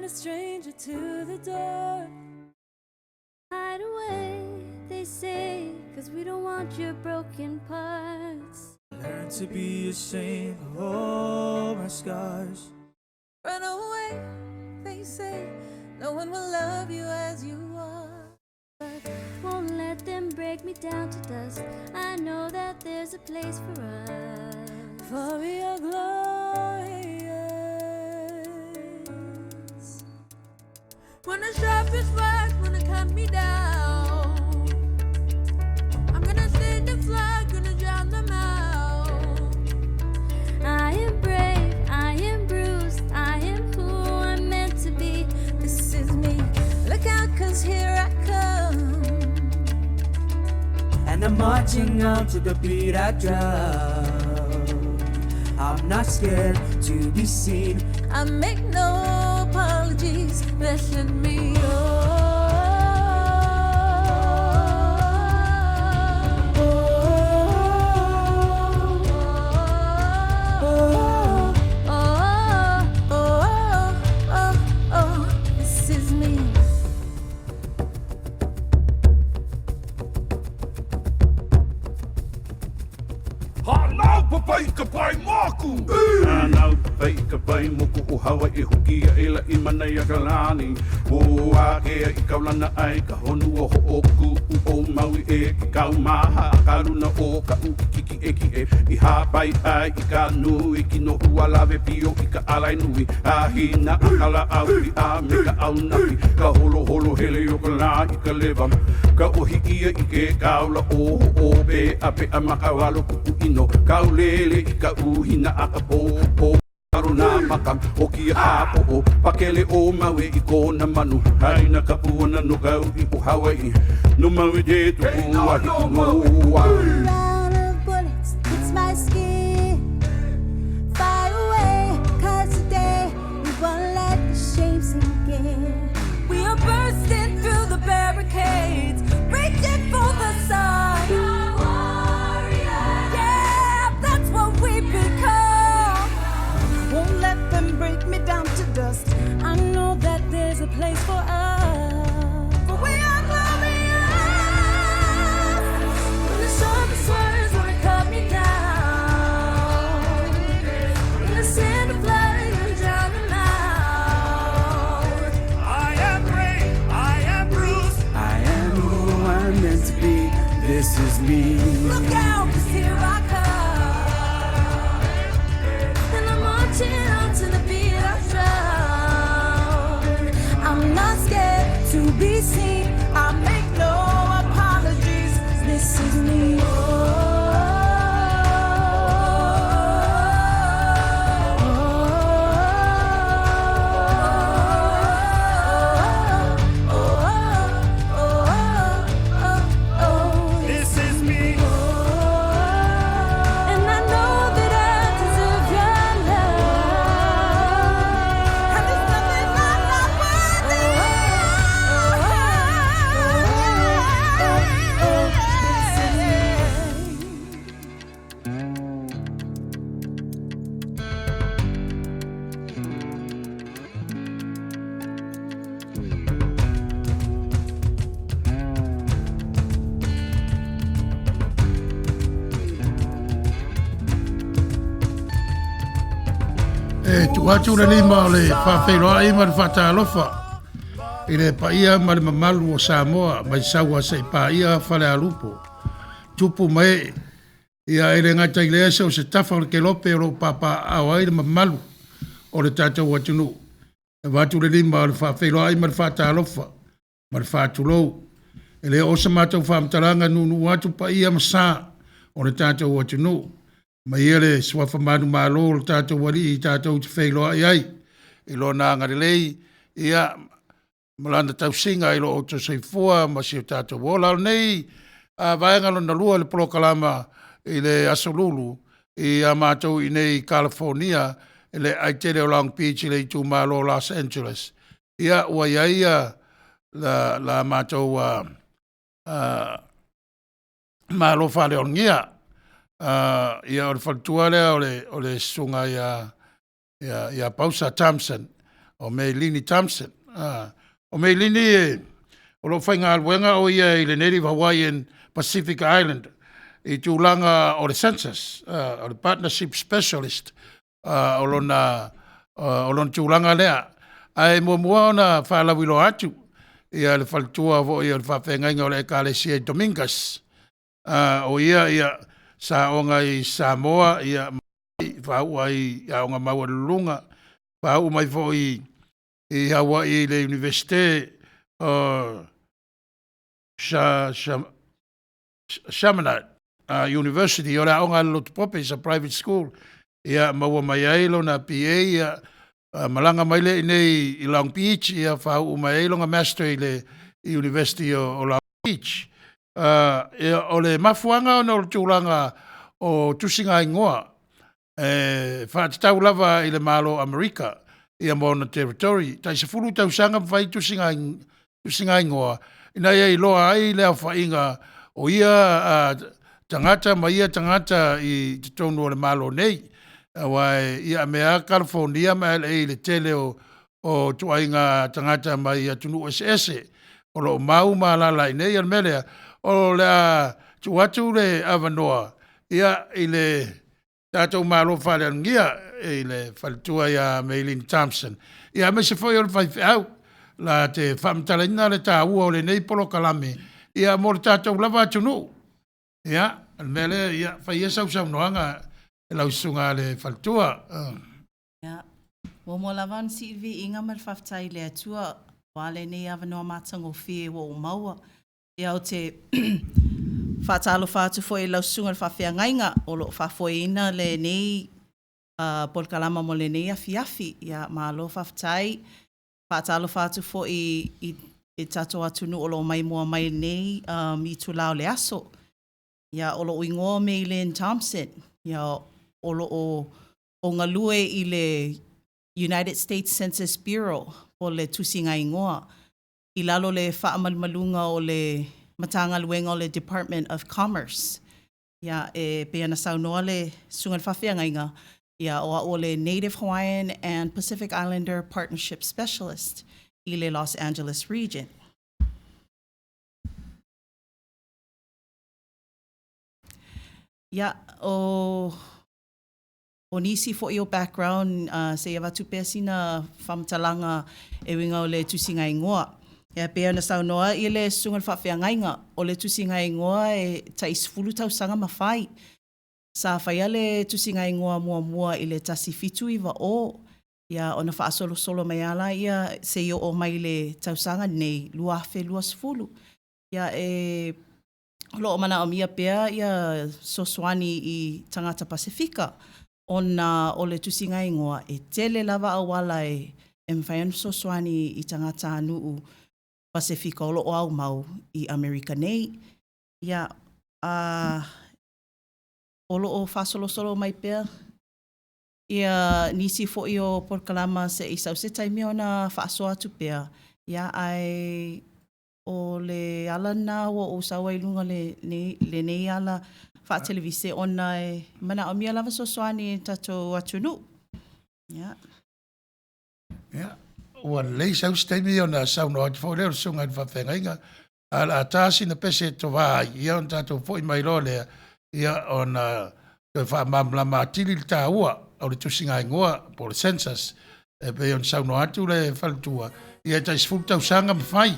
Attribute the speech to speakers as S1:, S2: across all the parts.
S1: a stranger to the door.
S2: Hide away, they say, 'cause we don't want your broken parts.
S1: Learn to be ashamed of all my scars. Run away, they say, no one will love you as you are.
S2: But won't let them break me down to dust. I know that there's a place for us.
S1: For we are glorious. When the sharpest words wanna cut me down, I'm gonna sing the flag, gonna drown them out.
S2: I am brave, I am bruised, I am who I'm meant to be.
S1: This is me, look out 'cause here I come. And I'm marching on to the beat I drum. I'm not scared to be seen. I make no apologies, let me this is me.
S3: Hanau papai ka pai maku. Hanau papai ka pai moku o hawa e huki a ela I mana I kalani. O a kea I kaulana ai ka honu o hooku o maui e ki kau maha a karuna o ka ukiki eki e. I hapai ai I ka nui ki no ua lawe pio I ka alai nui. A hina a kala au I a me ka au napi. Ka holo holo hele o ka la I ka lewa. Ka ohi ia I ke kaula o be a pe a makawalo kuku ino. Kaulele I ka uhina a ka po. Karuna makam o ki a o pakele o mawe I kona manu. Haina ka puana no kau I po Hawaii. No mawe de tu kua hi no ua.
S4: Round of bullets, it's my skin. Fire away, 'cause today we won't let the shame sink in.
S1: We are bursting through the barricades, reaching for the sun. Yeah, that's what we become. Won't let them break me down to dust. I know that there's a place for us. For we are glorious. When the sharpest words wanna cut me down, when the sand of blood and drown them out.
S3: I am brave, I am bruised.
S1: I am who I'm meant to be. This is me. Look out, 'cause here I come. And I'm marching on to the beat I drum. I'm not scared to be seen. I make no apologies. This is me.
S3: This is me.
S1: And I know that I deserve your love. And there's nothing I'm not worthy
S5: Tu atu le lima o le whawhiroa I ma le whatalofa. I le paia ma le mamalu o Samoa mai saua se paia whale alupo. Tupu mai ia e le ngata I lea o se tafa o le kelope o lo papa awai le mamalu o le tātou atunu. E watu le lima o le whawhiroa I ma le whatalofa ma le whatulou. E le osa mātou whamtaranga nunu atu paia ma sā o le tātou atunu. Ma ia le swafa manu malo le tātou wari I tātou te wheiloa ai. I lo nā ngare lei, ia malana tau singa I lo o to seifua, ma si o tātou wola nei, a vaenga na lua le prokalama I le asolulu, I a mātou I nei California, I le aitere o Long Beach, I le I tu malo Los Angeles. Ia ua iaia la mātou malo whale o ngia, ia o le Faletua lea o le sunga ia Pausa Thompson o Meilyn Thompson. O Meilyn o lo whainga alwenga o ia i le Native Hawaiian Pacific Island i tūlanga o le CENSUS, o le Partnership Specialist, o lona tūlanga lea. Ai mua ona whalawilo atu ia le Faletua vo ia le whawhengainga o le Ekalesia Domingas. O ia sa onga i Samoa ia whaua i aonga maua lulunga, whau mai fo i Hawaii le Universite Chaminade University, o le aonga lotu pope, is a private school. Ia maua mai ailo na PA, ia malanga mai le nei i Long Beach, ia whau mai ailo nga master i le University o Long Beach. O le mafuanga o le tūlanga o tusinga ingoa, whaatitau lava i le malo Amerika, ia Mona Territory, tai se fulu tau sanga mwhai tusinga ingoa, ina ia i loa ai lea whainga o ia tangata, ma ia tangata i te tonu o le malo nei, wai ia mea California ma LA le tele o tuainga tangata ma ia tunu SS, o lo mau ma lala i nei al melea, o lea tuatu le avanoa, ia i le tātou malo whareangia i le Faletua ia Meilyn Thompson. Ia me se foi o le whaiwhau la te whamtalaina le tā ua o le nei polo kalame. Ia mo le tātou lava atunu. Ia, al mele ia whai e sau noanga e lausunga le Faletua.
S6: Ia, mo lavan si vi inga mar whaftai le atua wale nei avanoa matango fie wo maua. Ia o te whaatalo whaatu fo e lausunga le whawhiangainga o lo whawhoina le nei polkalama mo le nei afi. Ia malo whaftai whaatalo whaatu fo i tato atunu o lo mai mua mai nei i tulao le aso. Ia o lo uingoa Meilyn Thompson. Ia o lo o ngalue i le United States Census Bureau o le tusinga ingoa. I lalo le whaamalmalunga o le matanga luenga o le Department of Commerce. Ia e peana saunoa le sungan whawhiangainga. Ia o le Native Hawaiian and Pacific Islander Partnership Specialist i le Los Angeles region. Ia o nisi fo i o background se ia watu pesina whamtalanga e winga o le tusinga ingoa. Ia pea na saunoa i le sungal whawhiangainga o le tusinga ingoa e taisfulu tau sanga mawhai. Sa whaia le tusinga ingoa mua i le tasi fitu iwa o. Ia ona whaasolo solo mai ala ia se i o mai le tausanga nei luafe luasfulu. Ia e lo o mana o mia pea ia soswani i tangata Pasifika. Ona o le tusinga ingoa e tele lava awala e mwhaianu soswani i tangata anuu Pasifika o lo o au mau i Amerika nei. Ia o lo o whasolo solo mai pea. Ia nisi fo i o porkalama se i sau se taimi ona whaasoa atu pea. Ia ai o le ala na o sawa i lunga le nei ala wha televise ona e mana o mia lava sosoani tato atunu. Ia.
S5: Ia. Ua lei sau stemi ona sau no atu fo leo sunga i whawhengainga. Ala atasi na pese to vai. Ia on tato fo i mai lo lea. Ia ona wha matili ta ua. Au le tusinga ingoa po le CENSUS. E pe on sau no atu le Faletua. Ia tais fultau sanga mwhai.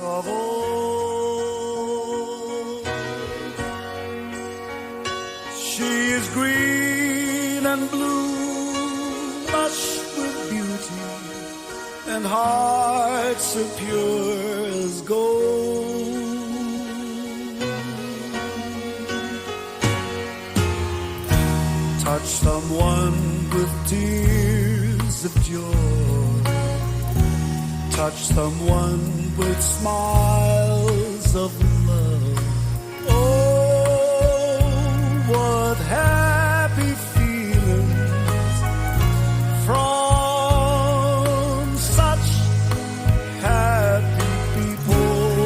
S1: Of all. She is green and blue, lush with beauty, and hearts are pure as gold. Touch someone with tears of joy. Touch someone with smiles of love. Oh, what happy feelings from such happy people.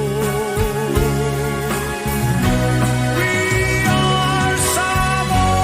S1: We are Samoa.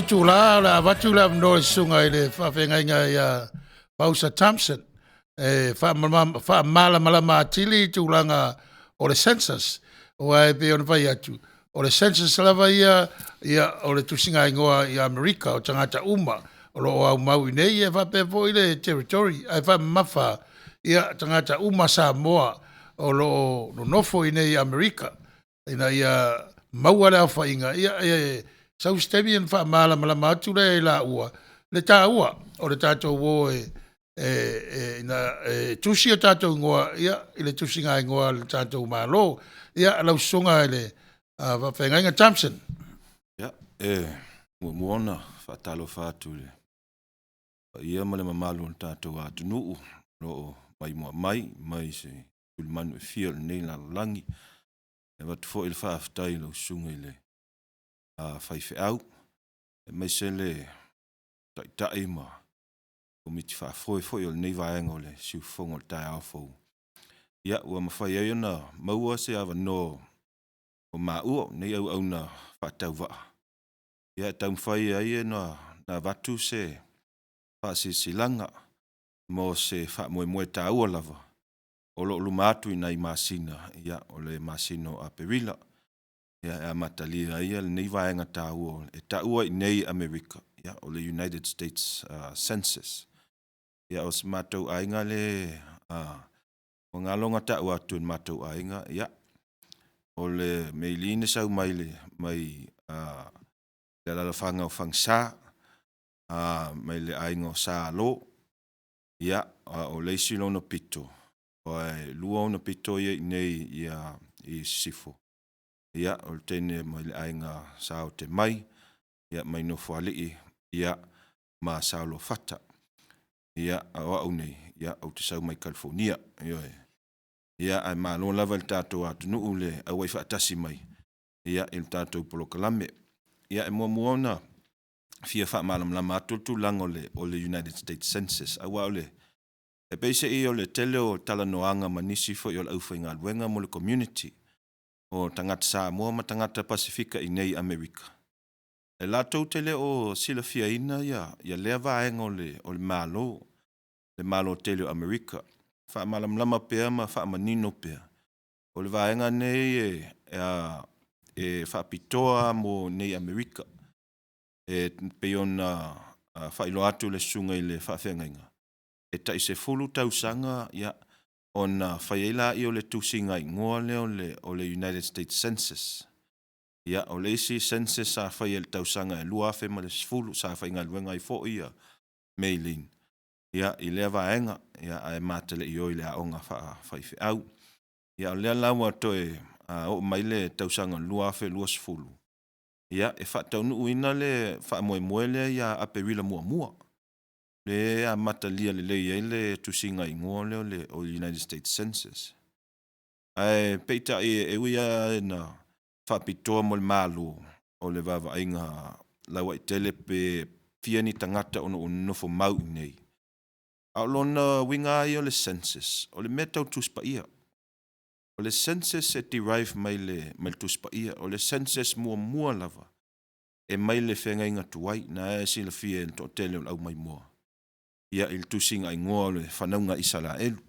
S5: tula la vatu la no sunga ile fa venga ya Pausa Thompson fa mala matili tulanga o le census o ai pe on vai atu o le census la vai ya o le tusinga ingoa ya America o tangata uma o lo au mau nei e fa pe foi le territory ai fa mafa ya tangata uma Samoa o lo nofo nei America ina ya mau ala fa inga ya sau stemian fa mala matu le la ua le ta ua o le tato wo na tusi o tato ngoa ia ile tusi ngai ngoa le tato malo ia lau songa ile va fenga Thompson
S7: ya muona fa talo fa tule ia male mamalu tato atu nu lo mai se ulman fiel nei la langi e va fo il fa aftai lo sunga ile fai fe au mai se le tai ma o miti fa foi o nei vai ngole si fongo tai au fo ia o ma fai ai na maua se ava no o ma u nei au na fa tau va ia tau fai ai na vatu se fa si silanga mo se fa mo tau lava o lo matu i masina ia o le masino a perila ia matali ia nei vai nga tau e tau i nei America ia o le United States Census ia os matou ainga le o ngalonga tau atu matou ainga ia o le Meilyn sau mai le la fanga o fangsa mai le ainga o sa lo ia o le silo no pito o luo no pito ia nei ia i sifo ia o tene mai le ainga sa o te mai ia mai no foali ia ma sa lo fata ia o nei ia o te sau mai California ia ai ma lo lava il tato atu nu le au fa tasi mai ia il tato polo kalame ia e mo na fia fa malam la tu lango le o le United States Census au le e pese i o le tele o tala noanga manisi fo i o le aufenga luenga mo le community o tangata Samoa ma tangata Pasifika i nei Amerika. E la tau tele o sila fia ina ia lea vaenga o le malo tele o Amerika. Fa malam lama pea ma fa manino pea. O le vaenga nei e fa pitoa mo nei Amerika. E peona fa ilo atu le sunga i le fa fengainga. E ta se fulu tau sanga ia ona faila i o le tusinga i ngoa o le United States Census. Ia o le isi census sa fail tau sanga e lua fe ma le fulu sa fa inga luenga i fo ia Meilyn. Ia i lea vaenga ia ai matele i o i le aonga fa i fe au. Ia o lea laua toe o maile tau sanga lua fe lua sfulu. Ia e fa tau nu ina le fa moele ia aperila mua. Le a matalia le tusinga i ngoa le o United States Census. Ai peita e uia na whapitoa mo le malu o le vava inga lawa i tele pe fiani tangata ono nofo mau nei. Au lona winga i o le census, o le metau tuspa ia. O le census e derive mai le tuspa ia, o le census mua lava. E mai le whenga inga tuai na e sila fia to tele o au mai mua. Ia il tusinga i ngoa le whanaunga isala elu.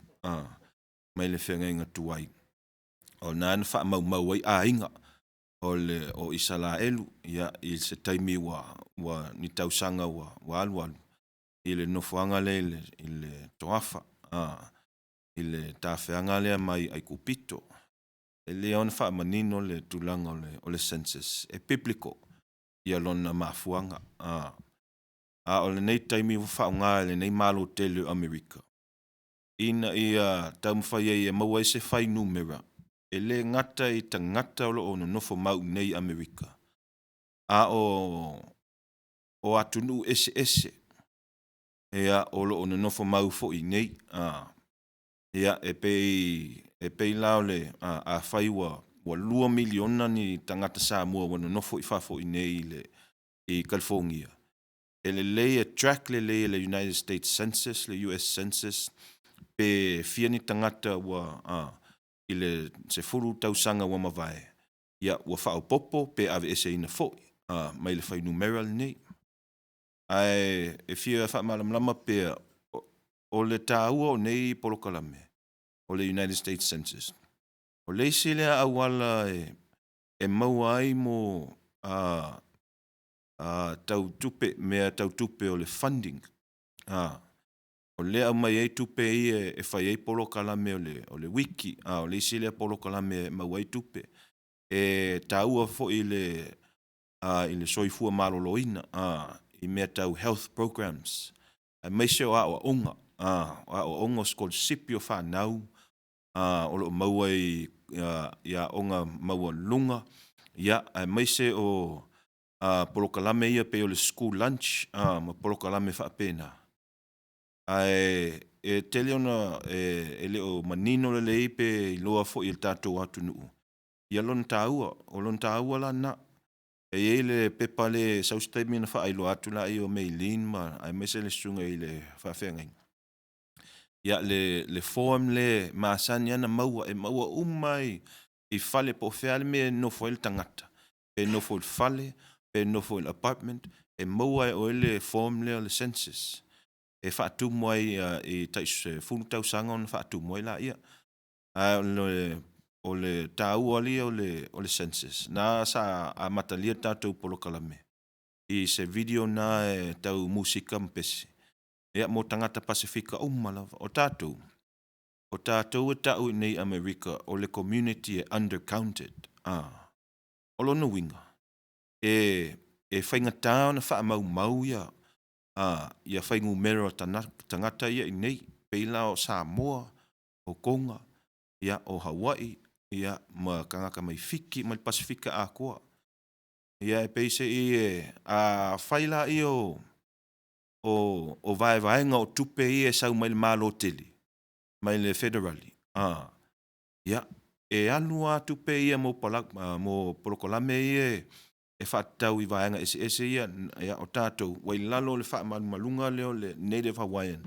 S7: Mai le whenga inga tuai. O nāna wha mau ai a inga. O isala elu. Ia il se taimi wa ni tausanga wa alu. Ile nofuanga le ile toafa. Ile tawheanga le mai ai kupito. Ele on wha manino le tulanga o le census. E biblico. Ia lona mafuanga. O le nei taimi whaunga le nei malo tele Amerika. Ina ia taumwhai e maua e se whai numera. E le ngata i tangata o no nofo mau nei Amerika. O atunu ese. Ea o no nofo mau fo i nei. Ea e pei lao le a whai wa 2 miliona ni tangata Samoa wano nofo i whafo i nei le i California. Ele le track le United States Census, le US Census, pe fiani tangata wa ile se furu tausanga wa mavae. Ia wa whao popo pe ave ese ina fo. Mai le whai numeral nei. Ai, e fia whaamalamlama pia, o le tāua o nei polokalame, o le United States Census. O le sile awala e maua ai mo tau tupe, mea tau tupe o le funding. O le au mai ei tupe e whai ei polokalame o le wiki, o le sile polokalame maua ei tupe. E tāua fo i le soifua maloloina, i mea tau health programs. Mai se o a onga, o onga skol sipi o whanau, o lo maua ia onga maua lunga, ia mai se o polokalame ia pe o le school lunch, ma polokalame whaapena. E tele ona e leo manino le lei pe i loa fo i le tātou atu nuu. Ia lon tāua la na. E le pepa le saustaimi na wha ailo atu la i o Meilyn ma ai mese le sunga i le whawhengang. Ia le form le maasani ana maua e maua umai i fale po feale me no fo il tangata. E no fo il fale, e no fo il apartment, e maua e o le form le census. E whaatu moai i tais funu tau sanga on whaatu moai la ia. O le tāua ali o le census. Nā sa a matalia tātou polokalame. I se video na tau musika mpesi. Ea mo tangata Pasifika umalawa. O tātou e tau nei Amerika o le community e undercounted. O lono winga. E whainga tāo na wha mau ia. Ia whaingu mero tangata ia i nei. Peila o Samoa, o Konga, ia o Hawaii, ia ma kangaka mai fiki, mai Pasifika a koa. Ia e peise i a whaila i o vaenga o tupe i sau mai le malo teli, mai le federali. Ia, e alua tupe i mo polokolame i whaatau i vaenga ese ia o tātou, wai lalo le whaamalunga leo le Native Hawaiian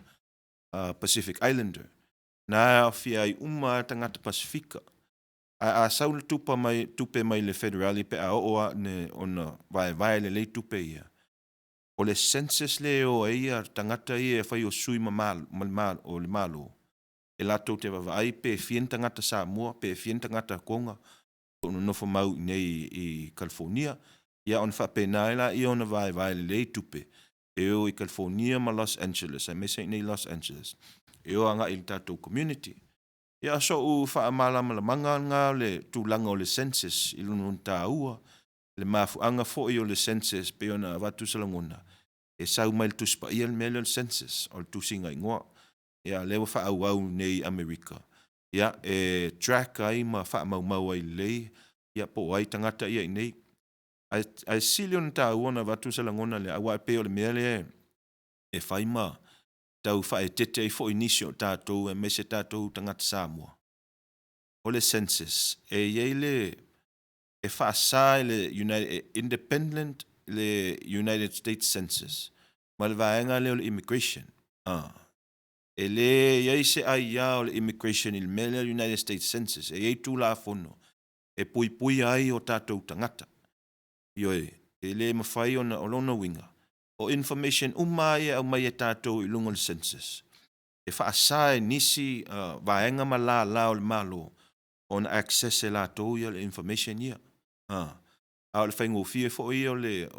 S7: Pacific Islander. Nā fia i tangata Pasifika. A saul tupe mai le federali pe a oa ne ona vai le tupe ia. O le census le o ia tangata ia whai o sui o le malo. E lato te wawai pe fien tangata Samoa, pe fien tangata Konga. Ono nofo mau nei i California. Ia on whapena ila i ona vai le tupe. E o i California ma Los Angeles. E mese nei Los Angeles. E o anga i tatou community. Ia so u whaamala malamanga ngā le tūlanga o le census i lunun tāua. Le mafuanga fo i o le census pe ona watu salangona. E sau mai le tuspa ia le mele le census o le tusinga ingoa. Ia lewa whaauau nei Amerika. Ia e track ai ma whaamau ai lei. Ia po ai tangata ia i nei. Ai silion tāua na watu salangona le awa pe o le mele e whaima. Tau whae tete i fo inisio tātou e mese tātou tangata Samoa. O le census, e yeile e whaasai le independent le United States Census. Ma le vaenga leo le immigration. E le yei se ai ia o le immigration il mele United States Census. E yei tū la fono. E pui ai o tātou tangata. Ioi, e le mawhai o lono winga. O information umai au mai e tātou i lungo le census. E whaasai nisi vaenga ma la o le malo on access e lātou ia le information ia. A le whaingo fie fo ia o le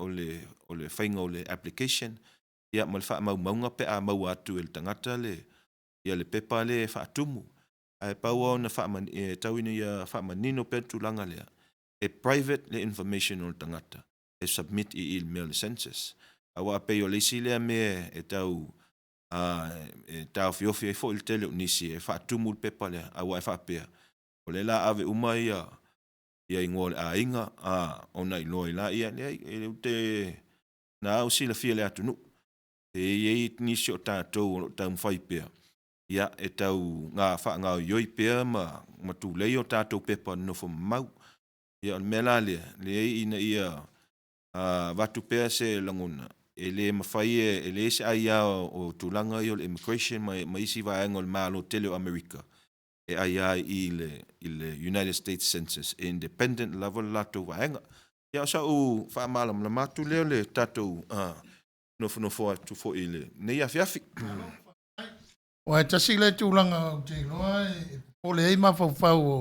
S7: whaingo le application. Ia ma le wha maunga pe a mau atu e le tangata ia le pepa le whaatumu. A e paua o na tauina ia whaamanino pe tūlanga lea. E private le information o le tangata. E submit i email le census. Awa pe o leisi lea me e tau fiofi e fo il tele o nisi e whaatumu le pepa lea. Awa e whaapea. O le la ave uma ia ingoa le a inga ona i loa i la ia e te na au sila fia le atunu. E iei nisi o tātou o tau mwhai pea. Ia e tau ngā ioi pea ma tu lei o tātou pepa nofo mau. Ia o mela le ina ia watu pea se langona. E le mawhai e le se aia o tūlanga i o le immigration ma isi vaenga o le malo tele o Amerika. E aia i le United States Census independent level lato vaenga. Ia sa u whaamalam la matu leo le tātou nofo atu fo ile. Nei afiafi.
S5: O e tasi le tūlanga o te loa, o le eima fau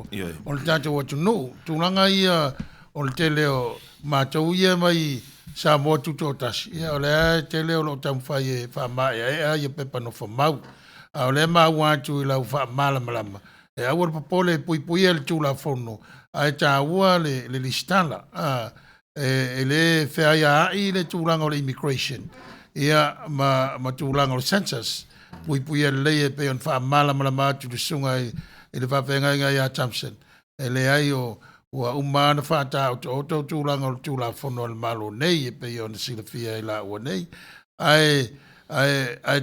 S5: o le tātou atu no. Tūlanga ia o le te leo mātou ia mai Samoa tuto tasi. Ia o le te leo lo tamwhai e wha ia pepa no whamau. O le mau atu i lau wha malama. E awar papole pui le tūla whono. A e tā ua le listala. E le whea ia ai le tūlanga o le immigration. Ia ma tūlanga o le census. Pui e le pe on wha malama atu le sunga i le whawhenga ia Thompson. E le ai o ua umana whata o tūlanga o le tūla whono al malo nei e pe on sila fia i la ua nei. Ai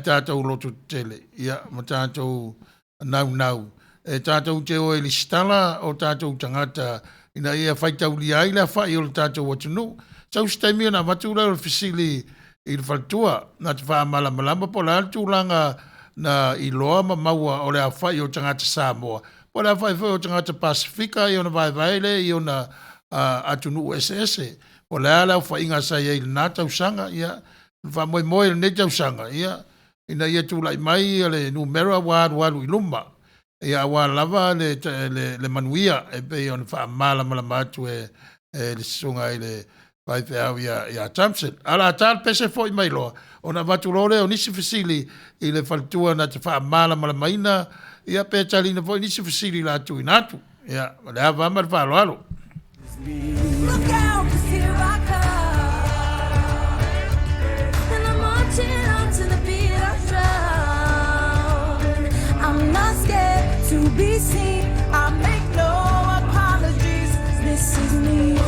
S5: tātou lotu tele. Ia ma tātou nau. E tātou te o e listala o tātou tangata ina ia whaitau li ai la whai o le tātou watunu. Sau staimi na matura o fisili i le Faletua na te wha malama po la tūlanga na i loa ma maua o le a whai o tangata Samoa. Po le a whai o tangata Pasifika i ona vai le i ona atunu SS. Po le ala o whainga sa i le nātau sanga ia wha moe le netau sanga ia ina ia tūlai mai le numera waru i luma. Ia wa lava le manuia e pe on fa malama atu e le sunga i le vai au ia Thompson. Ala tal pese foi mai loa. Ona vatu lore o nisi fisili i le Faletua na te fa malama ina ia pe talina foi nisi fisili la tu inatu. Ia le ava mar fa alo.
S1: Look out, 'cause here I come, and I'm marching on to the beat of drum. I'm not scared to be seen. I make no apologies. This is me.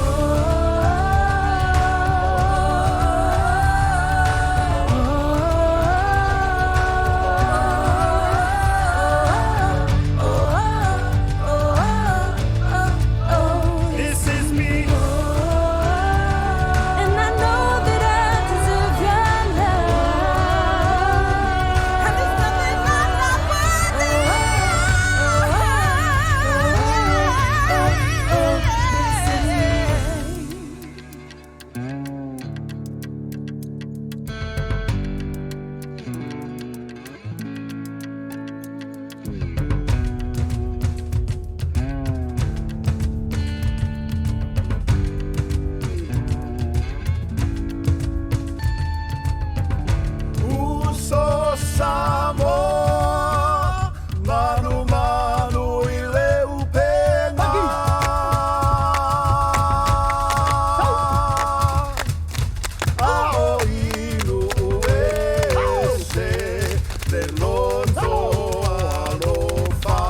S3: This is me.
S1: And I know that I deserve your love. And there's nothing I'm not worthy
S3: Uso Samoa, manu i le upena. Ao inu ese, le loto alofa.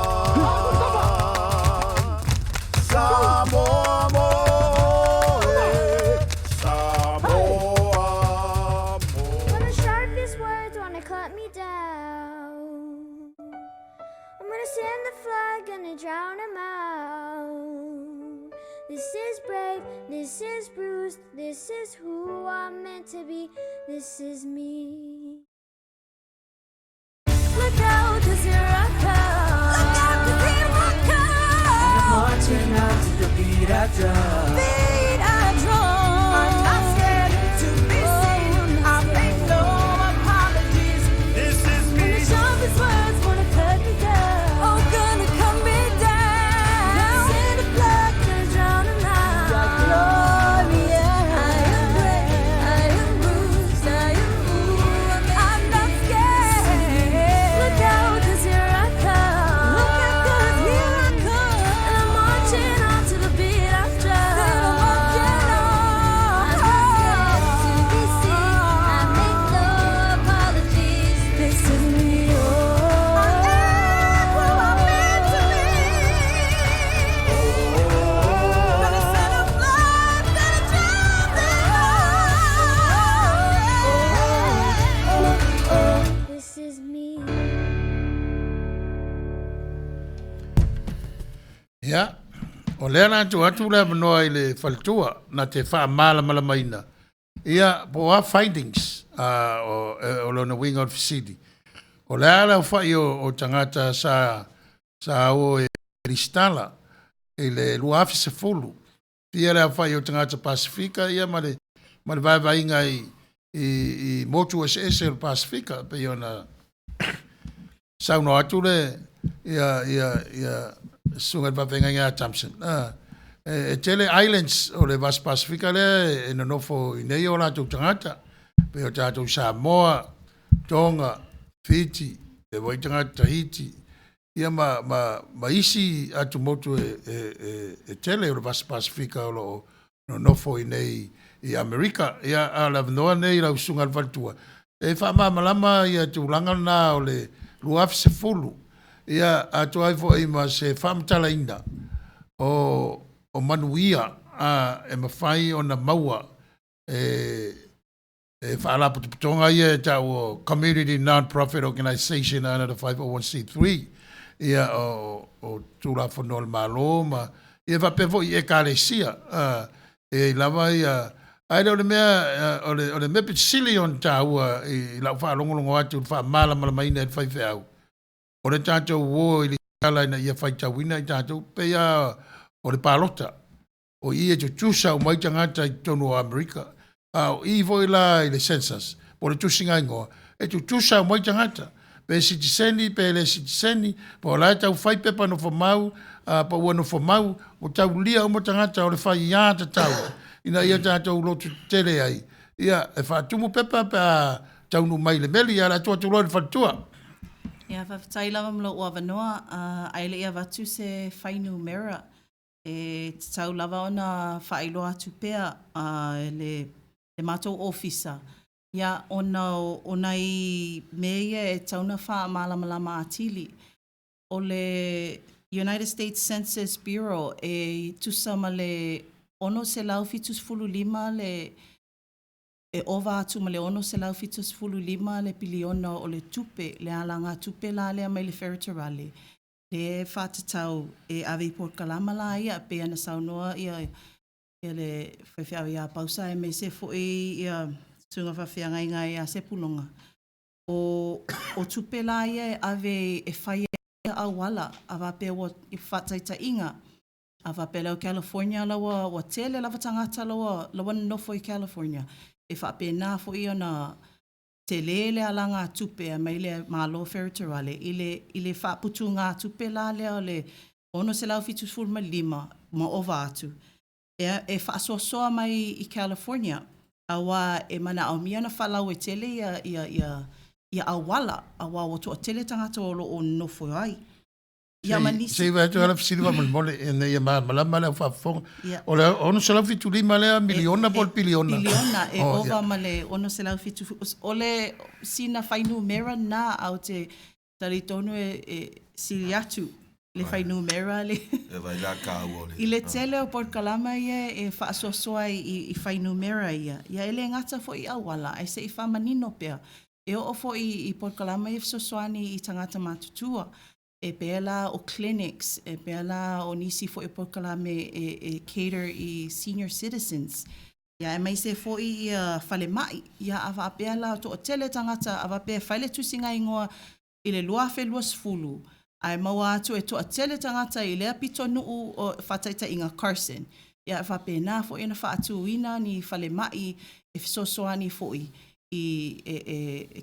S3: Samoa moe, Samoa moe.
S2: When the sharpest words wanna cut me down, I'm gonna send the flag, gonna drown him out. This is brave, this is bruised, this is who I'm meant to be, this is me.
S1: Look out, 'cause here I come. Look out, 'cause here I come. I'm marching out to the beat I drum. Beat I drum. I'm not scared to be seen. I make no apologies.
S3: This is
S1: When
S3: me.
S1: the sharpest words wanna cut me down, oh, gonna cut me down. In the blood, gonna drown him out. Your glory, yeah. I am brave, I am bruised, I am who I'm not scared. Look out, 'cause here I come. Look out, 'cause here I come. And I'm marching on to the beat of drum. And I'm marching on. I'm not scared to be seen. I make no apologies. This is me, oh. I am who I'm meant to be. Gonna set a flag, gonna drown them all.
S2: This is me.
S5: Ia, o lea na atu lea manoa i le Faletua na te wha malama ina. Ia, po a findings o lona winga o fisidi. O lea la whai o tangata sa o e listala i le luafi se fulu. Ia lea whai o tangata Pasifika, ia ma le vai inga i i motu ese o Pasifika pe ona sauna atu le ia sunga papenga ia Thompson. Tele Islands o le Vas Pasifika le no nofo i nei o la tu tangata pe o tātou Samoa, Tonga, Fiji, e waitanga Tahiti. Ia ma isi atu motu e tele o le Vas Pasifika o lo no nofo i nei i Amerika. Ia a la vanoa nei la usunga al Faletua. E wha malama ia tu langa na o le luafi se fulu. Ia atu aifo i ma se whamtala inda o manuia e mawhai o na maua e whaala putuputonga ia e tau Community Non-Profit Organization ana the 501c3 ia o tūla whanol malo ma ia whapevo i e kālesia e lava ia aere o le mea o le mea pitisili on tāua i lau whaalongolongo atu wha malama maina e whai whiau o le tātou wo i li kala ina ia whai tauina i tātou pe ia o le pālota o ia tu tusa o mai tangata i tonu o Amerika o i voi la i le census o le tusinga ingoa e tu tusa o mai tangata pe sitiseni pe le sitiseni po la tau whai pepa no whamau pa ua no whamau o tau lia o mo tangata o le whai iata tau ina ia tātou lotu tere ai ia e whātumu pepa pa tau no mai le meli ala tua tu lori Faletua.
S6: Ia whawhitai lawa mlo ua wanoa aile ia watu se whainu mera e tau lava ona whailo atu pea le mātou ofisa. Ia ona i meia e tauna wha malamalama atili. O le United States Census Bureau e tusama le ono se lau fitus fulu lima le e ova atu ma le ono se lau fitus fulu lima le piliona o le tupe le alanga tupe la lea mai le Faletua le whatatau e awe Port Kalama la ia pe ana saunoa ia le whawhiawi a Pausa e me se fo ia tunga whawhiangai ngai a Sepulona. O tupe la ia e awe e whai a wala a wape o i whataita inga. A wape leo California lawa wa tele lava tangata lawa nofo i California. E whape nā fo i ona te lele alanga tupe a meile malo Faletua i le whaputu ngā tupe la leo le ono se lau fitu fulma lima ma ova atu. E whaasoasoa mai i California awa e mana au mia na whalau e tele ia awala awa o toa tele tangata o nofo ai. Ia manisi.
S5: Sei vai tu ala fisiwa mole e ia malama le whafong. O le ono se lau fitu lima lea miliona pol piliona.
S6: Miliona e ova ma le ono se lau fitu. O le sina whainu mera nā au te taritonu e siri atu. Le whainu mera le.
S7: E vai la ka ole.
S6: I le tele o Port Kalama ia e whaasoasoa i whainu mera ia. Ia ele ngata fo i awala. Ai se i whamanino pea. E o fo i Port Kalama i whasosoani i tangata matutua. E pela o clinics, e pela o nisi fo i Port Kalama e cater i senior citizens. Ia e mai se fo i whale mai. Ia awa pela to o tele tangata awa pea whale tusinga ingoa i le luafe luas fulu. Ai maua atu e toa tele tangata i lea pito nuu o whataita inga Carson. Ia e whapena fo ina whaatu ina ni whale mai e fisosoani fo i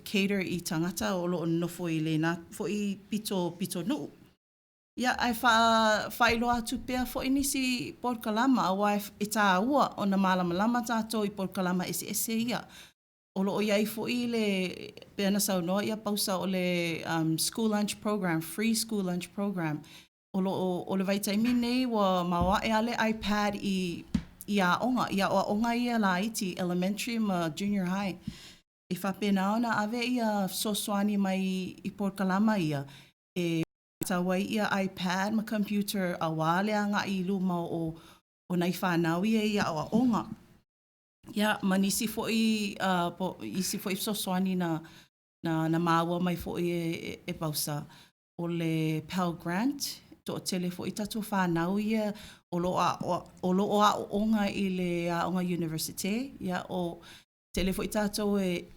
S6: cater i tangata o lo nofo i le na fo i pito nuu. Ia ai whailo atu pea fo inisi Port Kalama awa e tā ua o na malamalama tātou i Port Kalama ese ia. Olo o iai fo i le peana saunoa ia Pausa o le school lunch program, free school lunch program. O le vaitaimi nei wa mawa e ale iPad i a onga ia la iti elementary ma junior high. I whapena ona ave ia sosoani mai i Port Kalama ia. E tawai ia iPad ma computer a wale anga i luma o nai whanau ia o onga. Ia, manisi fo i sosoani na maua mai fo i e Pausa. O le Pell Grant, to tele fo i tatu whanau ia o lo a onga i le onga university. Ia, o tele fo i tatu e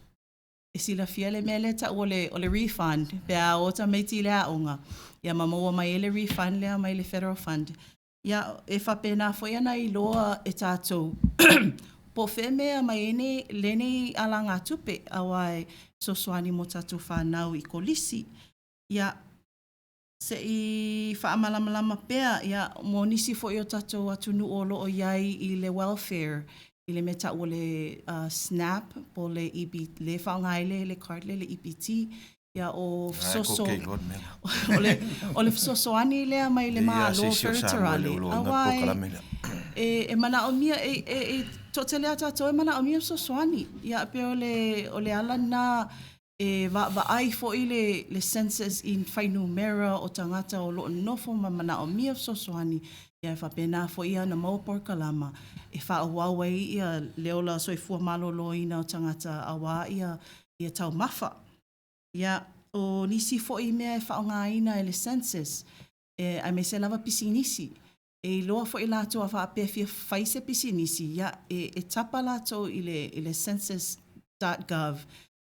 S6: sila fiele mele ta o le refund. Pea o ta meiti le a onga. Ia, mamaua mai ele refund lea mai le federal fund. Ia, e whapena fo ia na i loa e tatu po fe mea mai lene ala ngā tupe awai sosoani mo tatu whanau I kolisi. Ia se I whaamalamalama pea, ia mo nisi fo I o tatu atunu o loo iai I le welfare, I le meta o le SNAP, po le le whaongaile, le card le EBT, ia o soso, o le sosoani lea mai le maa lo feriterale. Awai, mana o mia, totele ata to mana o mia sosoani. Ia pe o le ala na va ai fo I le census in whainu mera o tangata o loo nofo mana o mia sosoani. Ia fa pena fo ia na maupor kalama. Fa awa ia leola soifua malolo ina o tangata awa ia tau mafa. Ia o nisi fo I mea fa nga ina le census. Ai me se lava pisinisi. Loa fo I lato a fa pe fia faise pisinisi. Ia tapa lato I le census.gov.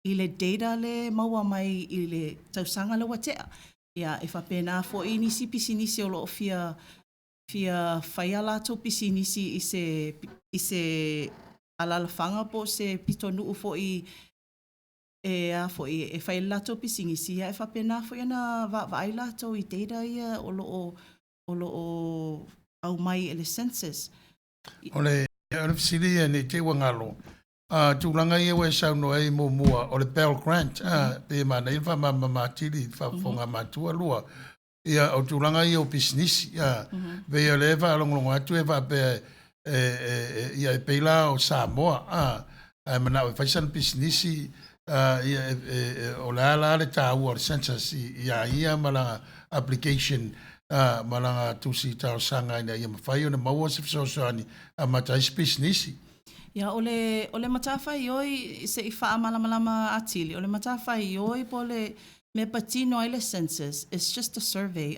S6: I le data le maua mai I le tausanga le watea. Ia fa pena fo I nisi pisinisi o loo fia whaia lato pisinisi I se alalafanga po se pitonu fo I whai lato pisinisi ia whapena fo na vai lato I data ia o loo au mai le census.
S5: O le fisili ne te wangalo. Tūlanga ia wai sauno ai mo mua o le Pell Grant. Pe mana I wha mamatiri whafonga matua lua. Ia o tūlanga ia o pisinisi. Vea le eva alongo atu eva pe ia peila o Samoa. Mana o whaisan pisinisi o le ala le tāua o census ia malanga application malanga tusi tau sanga ina ia mawhai o na maua se fisosoani a matais pisinisi.
S6: Ia ole matawhai oi se I wha malamalama atili. Ole matawhai oi po le me patino ai le census. It's just a survey.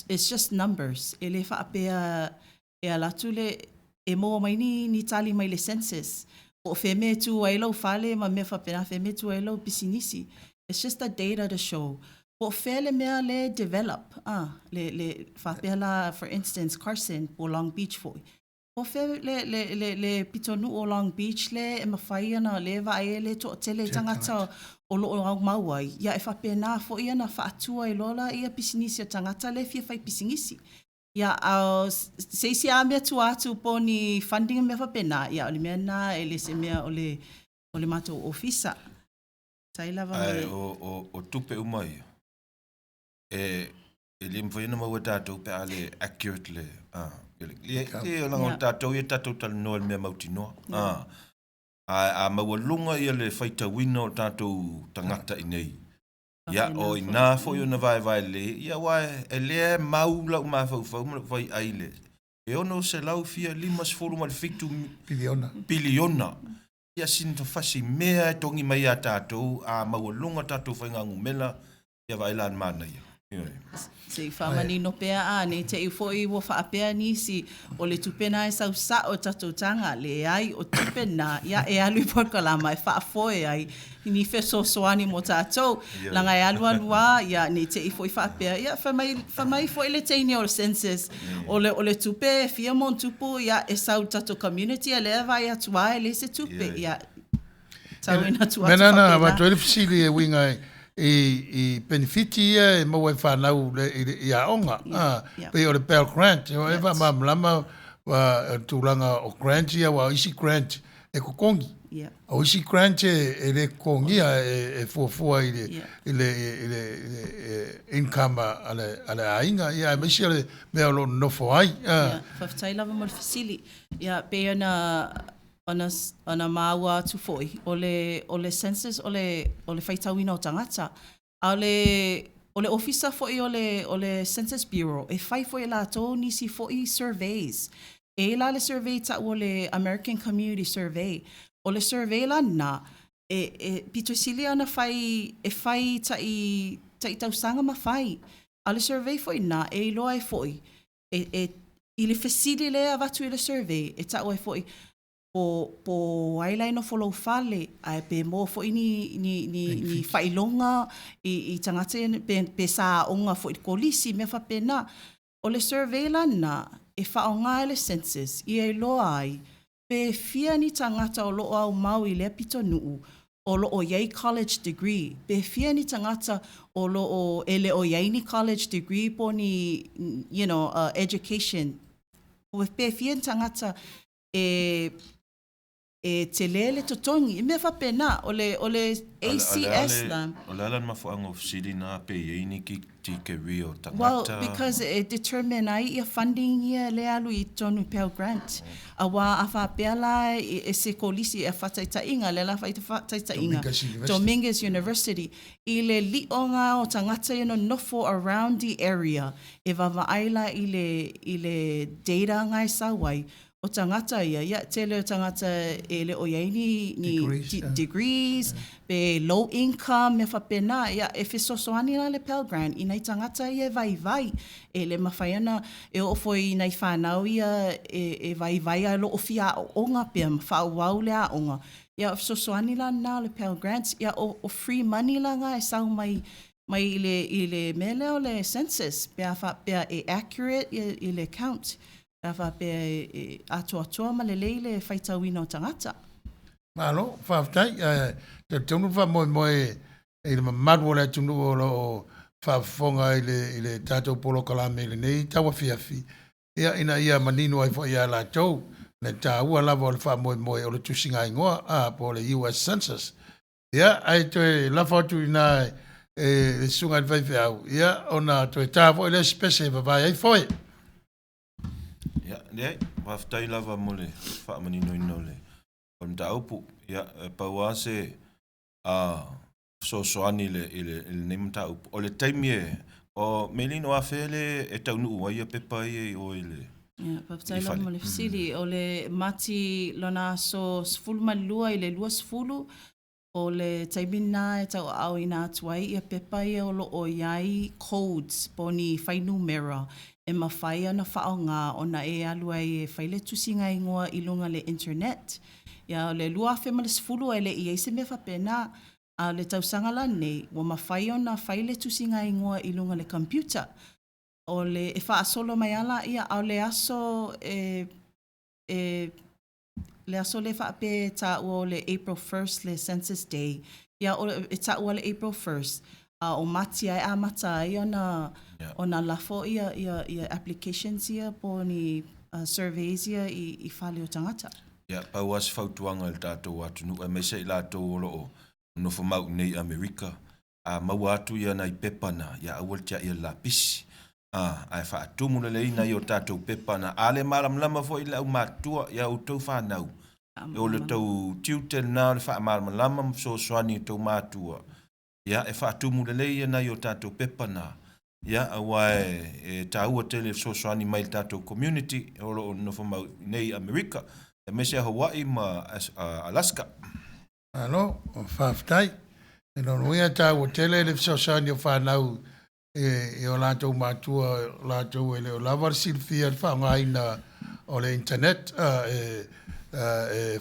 S6: It's just numbers. E le wha apea alatu le mo mai ni tali mai le census. O feme tu ai lau fale ma me whapena feme tu ai lau pisinisi. It's just the data to show. Po fele mea le develop. Le whapea la, for instance, Carson po Long Beach foi. Po fe le pitonu o Long Beach le mawhai ana le vai le to tele tangata o loo au mauai. Ia whapena fo ia na whaatua I lola ia pisinisi o tangata le fia whai pisinisi. Ia seisi a mea tu atu po ni funding mea whapena. Ia o le mea na le se mea o le mato ofisa. Tailava
S7: ai o tupe umai. E le mwhaina maua tātou pe ale accurate le. Le o tātou ia tātou tal noa mea mauti noa. A maua lunga ia le whaita wina o tātou tangata I nei. Ia o I nā fo I o na vai le. Ia wai e lea mau lau maa fau vai aile. E ono se lau fia limas folu ma le fitu biliona. Ia sin to fasi mea e tongi mai a tātou a maua lunga tātou whainga ngumela. Ia vai lan mana ia.
S6: Se whamani no pea ne te I fo I wo whaapea nisi o le tupena e sau sa o tatou tanga le ai o tupena ia e alui porkalama e whaafoe ai ni fe soani mo tātou langa e alua ia ne te I fo I whaapea ia whamai fo I le teine o le census o le tupe fia mon tupu ia e sau tatou community a le vai atua e le se tupe ia tau ina tua
S5: menana watu ele fisili e winga I benefiti e maua whanau I a onga. Pe o le Pell Grant. O ewa mamlama wa tūlanga o grant ia wa isi grant e kukongi. O isi grant e le kongi e fuafua I le income ale ainga. Ia mesi ale mea lo nofo ai.
S6: Whaftai lava mo le fasili. Ia pe ona maua tu foi o le census o le whaitauina o tangata a o le ofisa foi o le census bureau e whai foi la to nisi foi surveys e la le survey ta o le American Community Survey o le survey la na pito silia na whai ta I tausanga ma whai a le survey foi na e loa e foi I le fasili lea vatu I le survey e ta o e foi po ailai no follow fale ai pe mo fo ni failonga I tangata pe sa onga fo I kolisi me fa pena o le survey la na e fa onga le census I e loa ai pe fia ni tangata o loo au mau I le pito nuu, o loo yei college degree. Pe fia ni tangata o loo ele o yei ni college degree po ni, education. Pe fia ni tangata te lele totongi. I me whapena, ole ACS la.
S7: O le alan mafuanga of city na pe yeini ki ti career o tangata.
S6: Well, because it determine ai ia funding ia le alu I tonu Pell Grant. Awa afa pela e se kolisi e fataita inga le la fataita inga. Dominguez University. I le lionga o tangata nofo around the area. E vava aila I le data ngai sawai. O tangata ia tele o tangata ele o yaini ni degrees, be low income, me whapena, ia e fisosoani na le Pell Grant, I nei tangata ia vai, e le mawhaiana e ofo I nei whanau ia e vai a lo ofia o onga pia, whauau le a onga. Ia o fisosoani la na le Pell Grants, ia o free money la nga e sau mai I le mele o le census, pia e accurate I le count. Afa pe atoa ma le leile faitauina o tangata.
S5: Malo, whaftai, te tunu wha moe e le mamaru le tunu o lo whafonga I le tātou polo kalame le nei tawa fiafi. Ia manino ai fo ia la tau, le tā ua lava o le wha moe o le tusinga ingoa, po le US Census. Ia, ai toe lafa tu ina le sunga i vai au. Ia, ona toe tā fo le spese vai ai foi.
S7: Ja, nee, waftai lava mole, wha manino ino le. On ta upu, ja, paua se soani le name ta upu. O le taimie, o Meilyn o afele e taunu ua ia pepa ie o ele.
S6: Ja, waftai lava mole fisili, o le mati lona so sfulu malua I le lua sfulu, o le taimina e tau au ina atuai ia pepa ia o lo o iai codes po ni whainumera. E mawhai ana whaonga o na e alua e whaile tusinga ingoa I lunga le internet. Ia le lua whema le sfulu e le I eise me whapena a le tausanga la nei, wa mawhai o na whaile tusinga ingoa I lunga le computer. O le e whaasolo mai ala ia au le aso le aso le whape ta ua o le April 1st le Census Day. Ia o e ta ua le April 1st. O mati ai a mata ai ona lafo ia applications ia po ni surveys ia I whale o tangata.
S7: Ia, pau as whautuanga le tātou atu nu, e mese I lātou o loo nofo mau nei Amerika. Mau atu ia nei pepana, ia awal tia ia la pisi. Ai whaatumu le leina I o tātou pepana. Ale malam lama fo I lau mātua, ia o tau whanau. E o le tau tiutel nā le wha malam lama so soani tau mātua. Ia, e whaatumu le leia nei o tātou pepana. Ia, awai e tāua tele sosoani mai tātou community, o lo nofo mau nei Amerika. E mese Hawaii ma Alaska.
S5: Alo, o whaftai. E no nuia tāua tele le sosoani o whanau e o lātou mātua, lātou ele o lavar silfia whaongaina o le internet e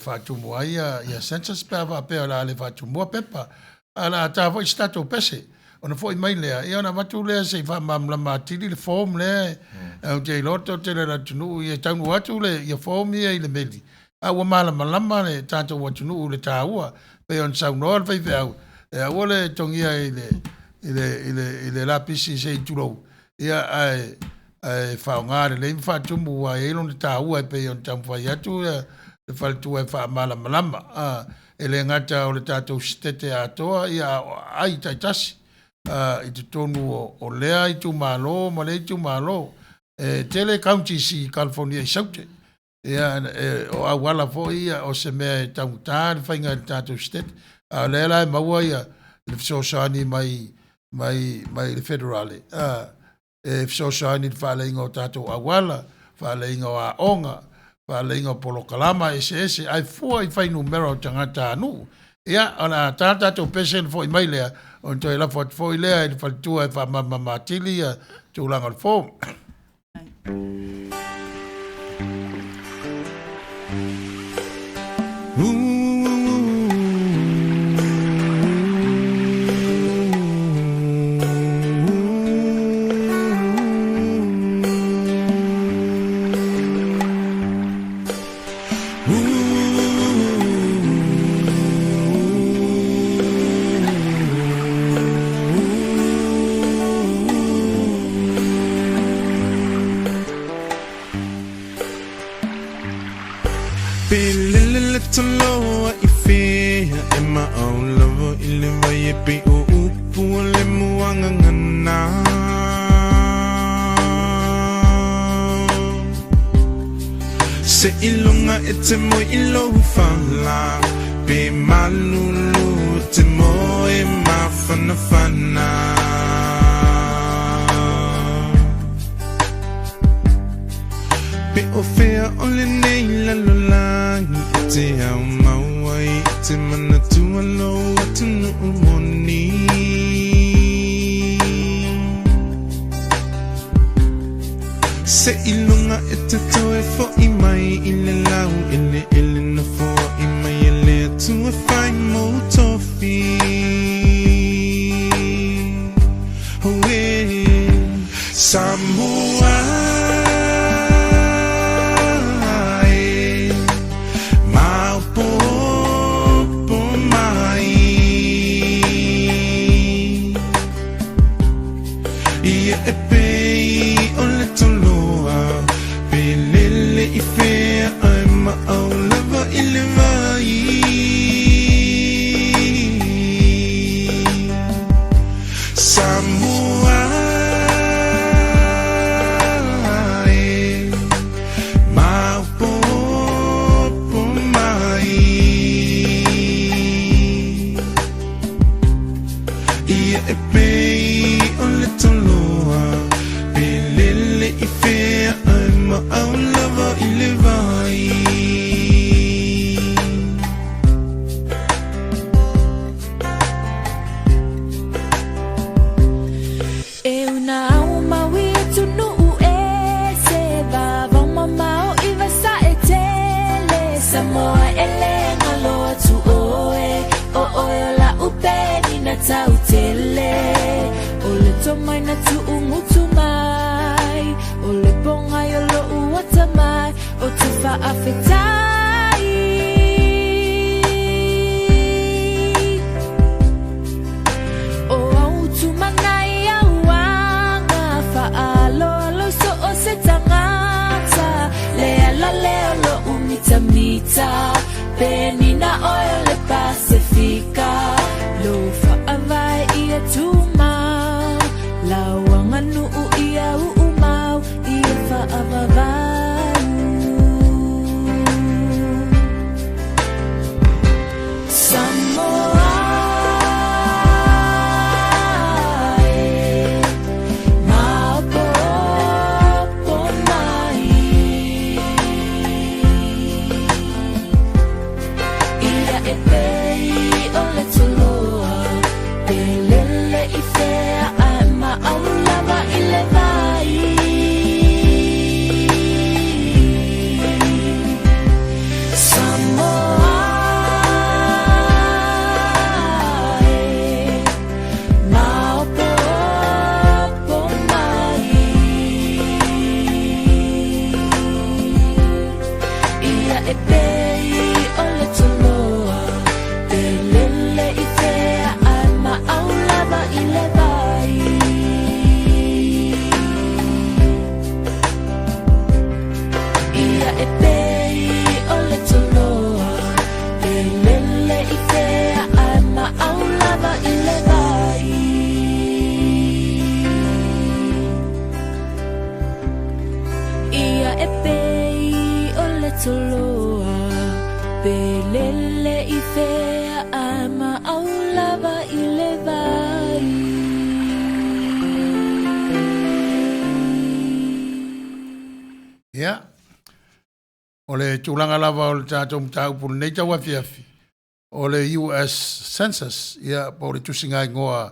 S5: whaatumu ai ia census pēr la le whaatumua pepa. Ala tāua I stato pese. Ona foi mai lea, e ona matu lea se fa mam la matili le form le, au te loto te le ratunu, e taunu atu le, i form i le meli. A ua mala malama le tata watunu le tāua, pe on sau noa fai au, e a le tongia i le lapisi se I tulou. Ia ai whaongare le mwhatumu wa e lon le tāua, pe on tamu fai atu le whaletua e wha mala malama. E le ngata o le tātou stete atoa, ia ai taitasi. I te tonu o lea I tu malo, ma le I tu malo. Tele County si California I saute. O awala fo ia o se mea e tamutāne, whainga I tātou state. Le lai maua ia, le fisosani mai le federale. E fisosani le whaleinga o tātou awala, whaleinga o a onga, whaleinga o polokalama, ese, ai fua I whainu mera o tangata anu. Ia, ona tātou pesen fo I mai lea, on toi la fot foi lea I Faletua e whamamamatili a tūlanga le form.
S1: Ooh.
S8: Ie pe o upu le muanga ngana Se ilunga e te mo ilo whala Pe malulu te mo e mawhana whana Pe o whea o le nei lalolangi I te au mawai I te mana tua lo atu nuu moni Se ilunga e te toe fo I mai I le lau ele na fo I mai e le tua whai mo tofi Hoe Samoa
S5: Tulanga lava o le tātou mtau pulu nei tau afiafi o le US Census ia po le tusinga ingoa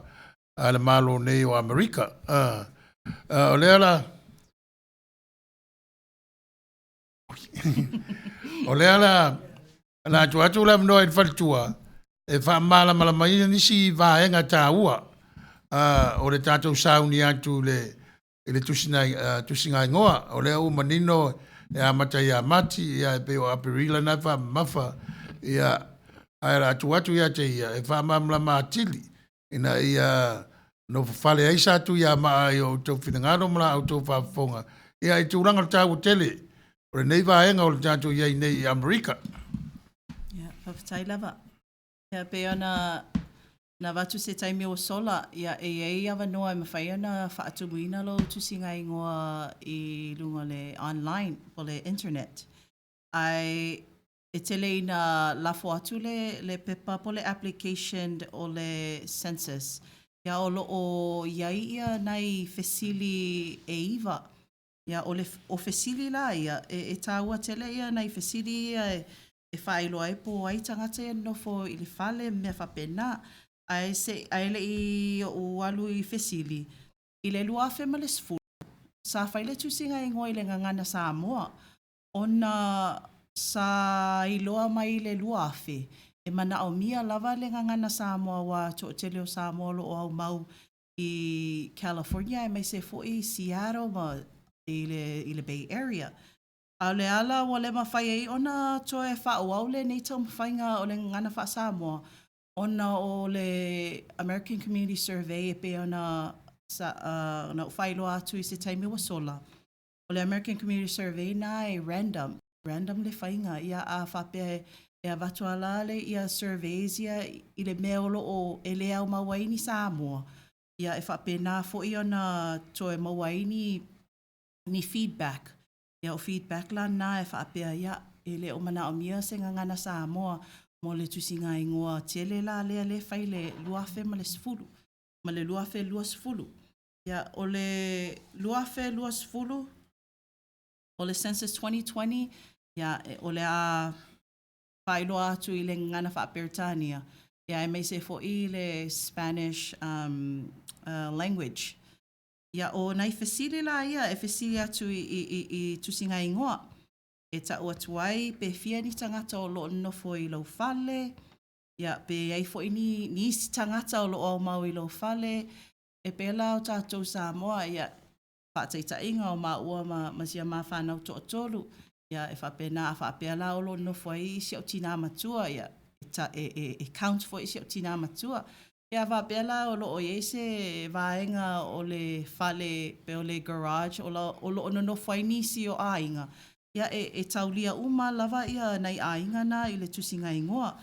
S5: a le malo nei o Amerika o le ala o le ala na atu la mnoa i whalitua e wha mala mala mai nisi vaenga tā ua o le tātou sauni atu le tusinga ingoa o le au manino ia mata ia mati ia pe o apirila na fa mafa ia era atu ia te ia e fa mamla matili ina ia no fale ai sa tu ia ma o to finangaro mla o to fa fonga ia i turanga ta tele o nei va enga o tatu ia nei Amerika
S6: ia fa tai lava ia pe ona Na watu se taimi o sola, ia e awa noa e mawhai ana whaatumuina lo tusinga ingoa I lunga le online, o le internet. Ai e tele ina lafo atu le pepa po le application o le CENSUS. Ia o loo iai ia nai fesili e iwa. Ia o fesili la ia, e tāua tele ia nai fesili ia e whailoa e po ai tangata ia nofo I le fale mea whapena. Ai le I o alu I fesili. I le luafe ma le sfulu. Sa whaile tusinga I ngoi le ngangana Samoa. Ona sa iloa mai le luafe. E mana o mia lava le ngangana Samoa wa to tele o Samoa lo o au mau I California. E mai se fo I Seattle ma I le Bay Area. A le ala wa le mawhai ei ona to e whao au le nei tau mawhainga o le ngana wha Samoa. Ona o le American Community Survey e pe ona na whailo atu I se taimi wa sola. O le American Community Survey na e random le whainga ia a whape e a watu ala le ia surveys ia I le meolo o e le au mawaini Samoa. Ia e whape na fo I ona to e mawaini ni feedback. Ia o feedback la na e whape ia e le o mana o mia se ngangana Samoa. Mo le tusinga ingoa tele la lea le whai le luafe ma le sfulu. Ma le luafe lua sfulu. Ia o le luafe lua sfulu, o le Census 2020, ia o le a whailoa atu I le ngana whaperitania. Ia e mai se fo I le Spanish language. Ia o nai fesili la ia e fesili atu I tusinga ingoa. E ta ua tuai pe fia ni tangata o loo nofo I lau fale. Ia pe ai fo ini ni si tangata o loo au mau I lau fale. E pe la o tātou Samoa ia whātaita inga o maua ma sia ma whanau to tolu. Ia e whapena a whapea la o loo nofo I si au tina matua. Ia e count fo I si au tina matua. Ia whapea la o loo I se vaenga o le fale pe o le garage o loo nofo I nisi o a inga. Ia e taulia uma lava ia nei ainga na I le tusinga ingoa.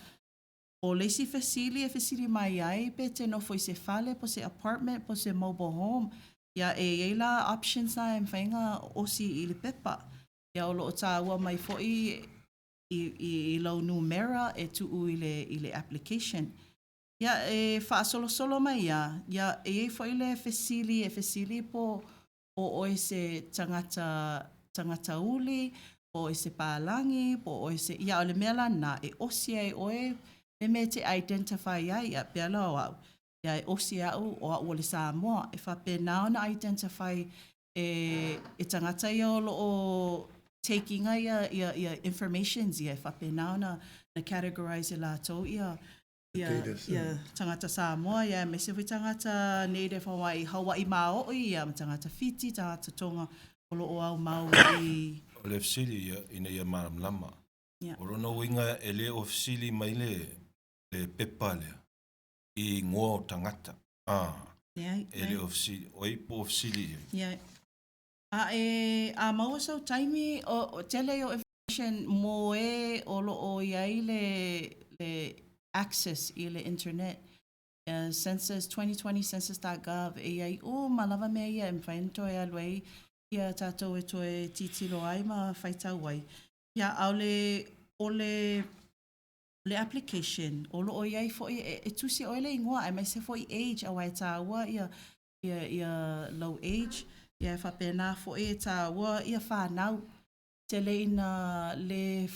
S6: O le si fesili e fesili mai ai pe te nofo I se fale po se apartment po se mobile home. Ia e la options na e mwhainga osi I le pepa. Ia o loo tāua mai fo I lau numera e tuu I le application. Ia e whaasolo mai ia e fo I le fesili po o e se tangata uli, o e se pālangi, o e se ia o le mea na e osi ai oe le me te identify ai a pēla o au. Ia e osi au o le Samoa e whapena ona identify e tangata ia o loo taking ai ia informations ia e whapena ona na categorize la tau ia tangata Samoa ia me se tangata native Hawaii Maoi ia tangata Fiti, tangata Tonga o au mau I
S7: O le fesili ina ia maramlama. O rono winga e le o fesili mai le pepa lea. I ngoa o tangata. E le o fesili. O i po o fesili.
S6: Ia. A maua sau taimi o tele o information mo e o loo iai le access I le internet. Census 2020 census.gov e iai malava mea ia e mwhainto e aluei ia tātou e toe titilo ai ma whaitau ai. Ia au o le application, o loo iai fo e tusi oile ingoa, ai mai se fo I age au ai tāua ia low age, ia whapena fo e tāua ia whanau. Te le ina le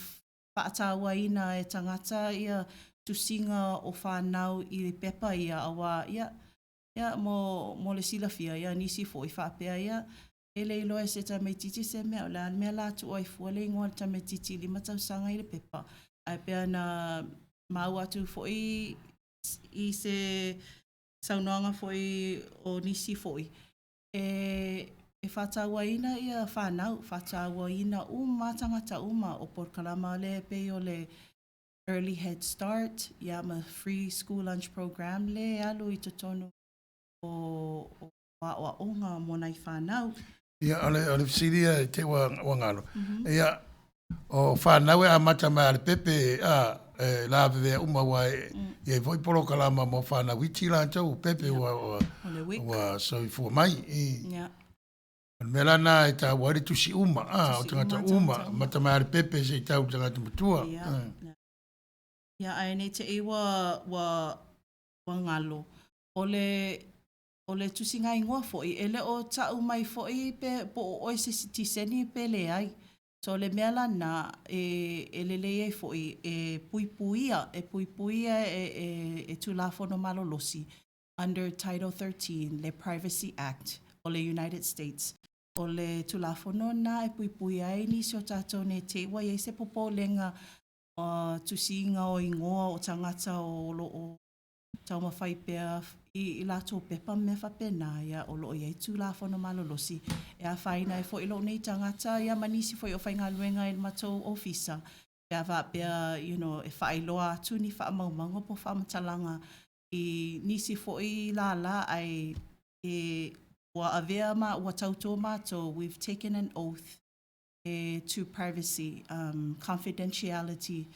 S6: whaataua ina e tangata ia tusinga o whanau I le pepa ia awa ia mo le silafia ia nisi fo I whapea ia. E le iloa se ta me titi se mea o la mea la tu oi fua le ingoa ta me titi lima tau sanga I le pepa. Ai pea na mau atu foi I se saunoanga foi o nisi foi. E whataua ina ia whanau, whataua ina tangata o por kalama le pe o le Early Head Start, ia ma free school lunch program le alu I totono o onga mo nai whanau.
S5: Ia ale fisilia te wa ngalo. Ia o whanau a mata mai ale pepe la ve uma wa e voi polo kalama mo fana witi la tau pepe wa so for mai
S6: Yeah.
S5: mela na ta wari tu si uma o tangata uma mata mai pepe se tau tangata mutua
S6: ya ai nei te wa ngalo ole tusinga ingoa foi ele o ta mai foi pe po o se tiseni pele ai so le mela na ele le foi puipuia e tu la fono malo losi under Title 13 le Privacy Act o le United States o le tu la fono na puipuia ni so tato ne te wa ye se popo lenga tusinga o ingoa o tangata o lo tau mawhai pia i lato pepa me whapena ia o loo iei tū la whono malolosi. E a whaina e fo ilo nei tangata ia manisi fo i o whainga luenga i matou ofisa. E a wha pia, e whailoa atu ni wha maumango po whamatalanga i nisi fo i la ai wa avea ma wa tauto mato, we've taken an oath to privacy, confidentiality,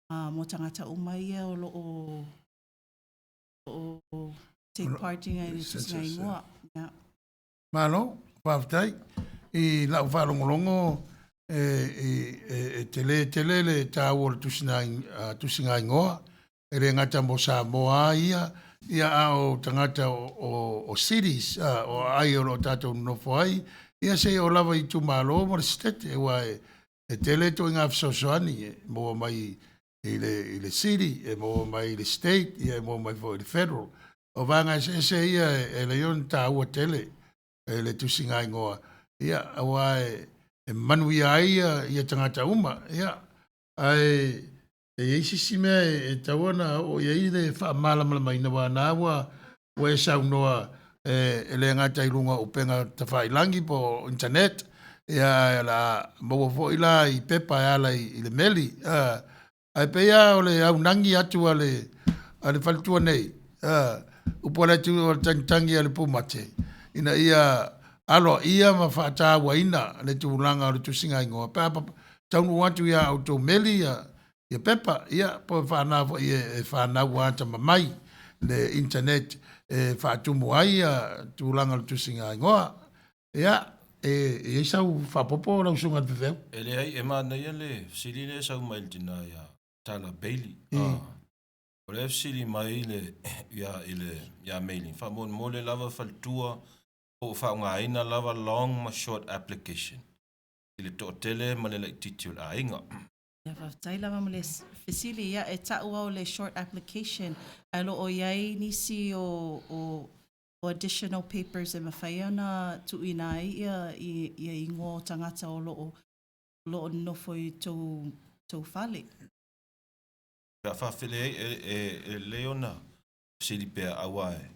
S6: mo tangata umai o loo take part in it is ngai ngoa ya
S5: malo paftai I la falongolongo tele le tawol tusinga ngoa ere ngata mo Samoa ia au tangata o cities o ai o tato no foi ia se o lava I tu malo mo stete wa tele to inga sosoani mo mai ile city mo mai ile state ia mo mai for the federal o vanga se ia le yon ta o tele le tusinga ngoa ia wa manu ia tangata uma ia ai isi me tawana o ia le fa mala mai na wana wa sa noa le ngata ilunga upenga tafailangi po internet ia la mo fo ila I pepa ala I le meli ai pea o le au nangi atu ale Faletua nei upola tu o tangi ale pumate ina ia alo ia ma fata wa ina le tulanga le tusinga ingoa pa taunu watu ia auto meli ia pepa ia po fana fo ia fana wanta mai le internet fatu moai tulanga le tusinga ingoa ia e sau fa popo la usunga de
S7: ele ai ma na ele silile sau mai dina ia tala Bailey o le sili mai ia Meilyn fa mo le lava Faletua o fa nga ina lava long ma short application ile to tele ma le titule a inga
S6: ya fa tai lava mo le fisili ya e ta o le short application alo o yai nisi o additional papers e mawhaiana tu ina ia ingo tangata o lo no foi to fale
S7: fa fele leona sili pe awai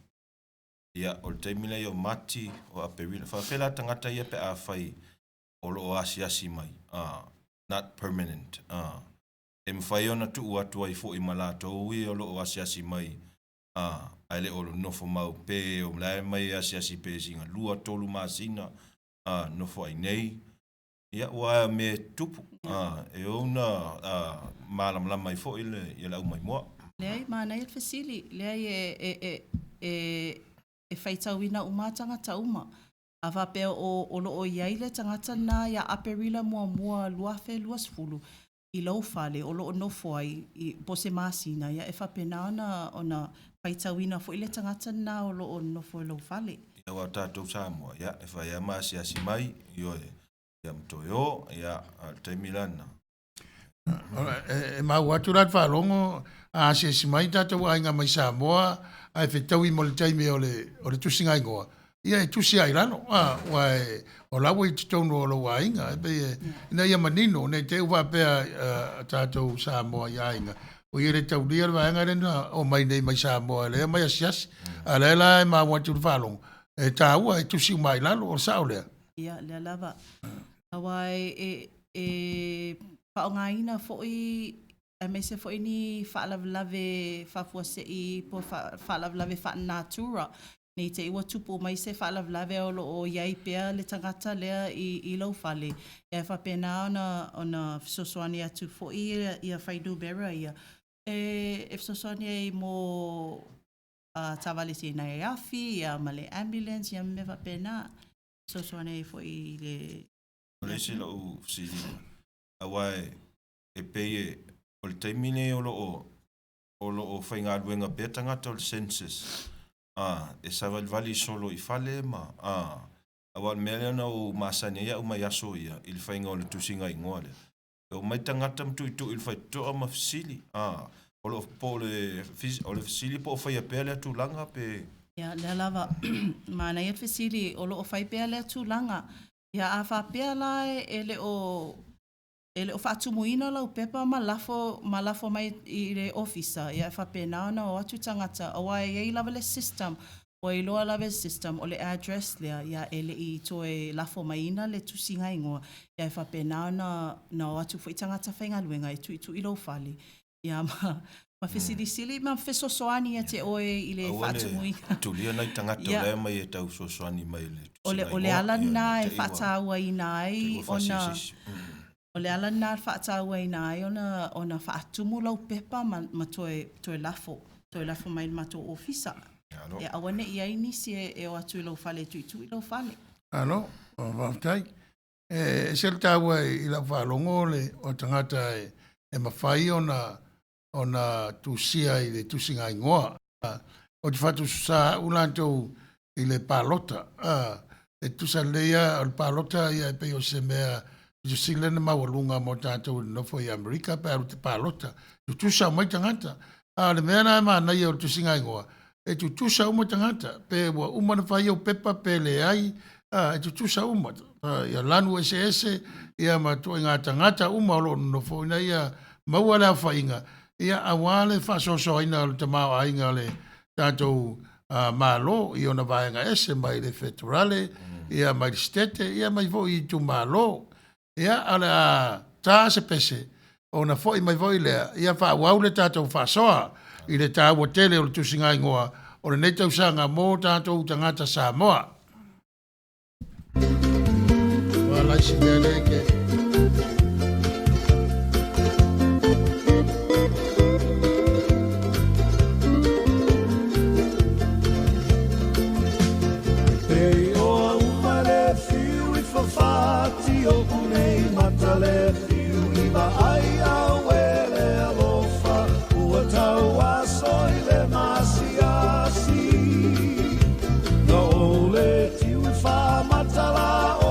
S7: ia o te mila yo mati o aperina fa fela tangata ia pe a fai o lo asiasi mai not permanent e mawhaiona tu atu ai fo I malato ui o lo asiasi mai ale o no fo mau pe o lai mai asiasi pe singa lua tolu masina no fo ai nei ia wa me tupu e ona malam mai fo ile ia mai mo
S6: lei mana ia fasili lei e faitawina uma tangata uma ava pe o lo o iaile tangata na ia aperila mua luafe luasfulu I lau fale o lo no foi I pose masina ia e fapena ona faitawina fo ile tangata na o lo no foi lau fale
S7: ia wa tatou Samoa ia e fa ia masiasi mai io ia mtoyo ia te milana
S5: ma watu rat fa longo a se mai tatou ainga mai Samoa ai fetawi mo le taimi o le tusinga ingoa ia tusi ai lano wa o la we tono lo wainga be ina ia manino ne te uva pe tatou Samoa ia inga o ia tau dia va nga rena o mai nei mai Samoa le mai asias ala la ma watu fa longo ta wa tusi mai lano o saule
S6: ia le lava awai paongaina foi me se foi ni fa'alavlave fafuasei po fa'alavlave fa'anatura nei te iwa tupu mai se fa'alavlave o lo o iai pea le tangata lea I lau fale ia whapena ona sosoani atu foi ia whaidu bera ia E fesosoni e mo tavale si na e afi, ia ma le ambulance, ia me whapena. Fesosoni e fo i le...
S7: O le si la u si awai e pei o le taimine o lo o whainga aduenga pēr tangata o le CENSUS. E savali solo I fale ma. Awa mele na o masani ia o mai aso ia I le whainga o le tusinga ingoa le. O mai tangata mtu I tu I le whai toa ma fisili. O le fisili po o whai a pēr le tūlanga pe...
S6: Ia, le lava, mana ia fisili o lo o whai pēr le tūlanga. Ia a wha pēr lai ele o whaatumuina lau pepa ma lafo mai I le officer. Ia wha pēr na o atu tangata. Awa e lava le system. O I loa lava system o le address lea. Ia ele I toe lafo maina le tusinga ingoa. Ia wha pēr na o atu fo I tangata whainga luenga I tu I lo fali. Ia ma fesili ma fesosoani ia te oe I le whaatumuina.
S7: Tulia nai tangata lea mai e tau sosoani mai le tusinga ingoa.
S6: O le ala na e whaataua I nai ona... O le ala nā whaataua I nai ona whaatumu lau pepa ma toe lafo mai mato ofisa. E awane I aini si e o atu lau fale tuitu I lau fale.
S5: Ano, o whaftai. E sel tāua I lau whalongo le o tangata e mawhai ona tusia I le tusinga ingoa. O te whatu sa ulantou I le pālota. E tusa leia o le pālota ia e pei o se mea I sile na mawalunga mo tātou no foi Amerika pe aru te pālota. Tu tusa mai tangata. Le mea na ma na ia o tusinga ingoa. E tu tusa uma tangata. Pe wa uma na whai o pepa pe le ai. E tu tusa uma. Ia lanu ese ia ma tu inga tangata uma o lo no foi na ia maua lea whainga. Ia awale whasoso ina o te mao ainga le tātou malo I ona vaenga ese mai le federale. Ia mai stete. Ia mai vo I tu malo. Ia ala tā se pese o na foi mai voi lea ia wha wau le tātou whasoa I le tā ua tele o le tusinga ingoa o le netau sanga mō tātou tangata Samoa. Wala isi mea leke.
S1: Pei o umare fiu I whawhati o kunei matale fiu I wa ai au ele alofa ua tau aso I le masiasi na ole tiu I wha matala o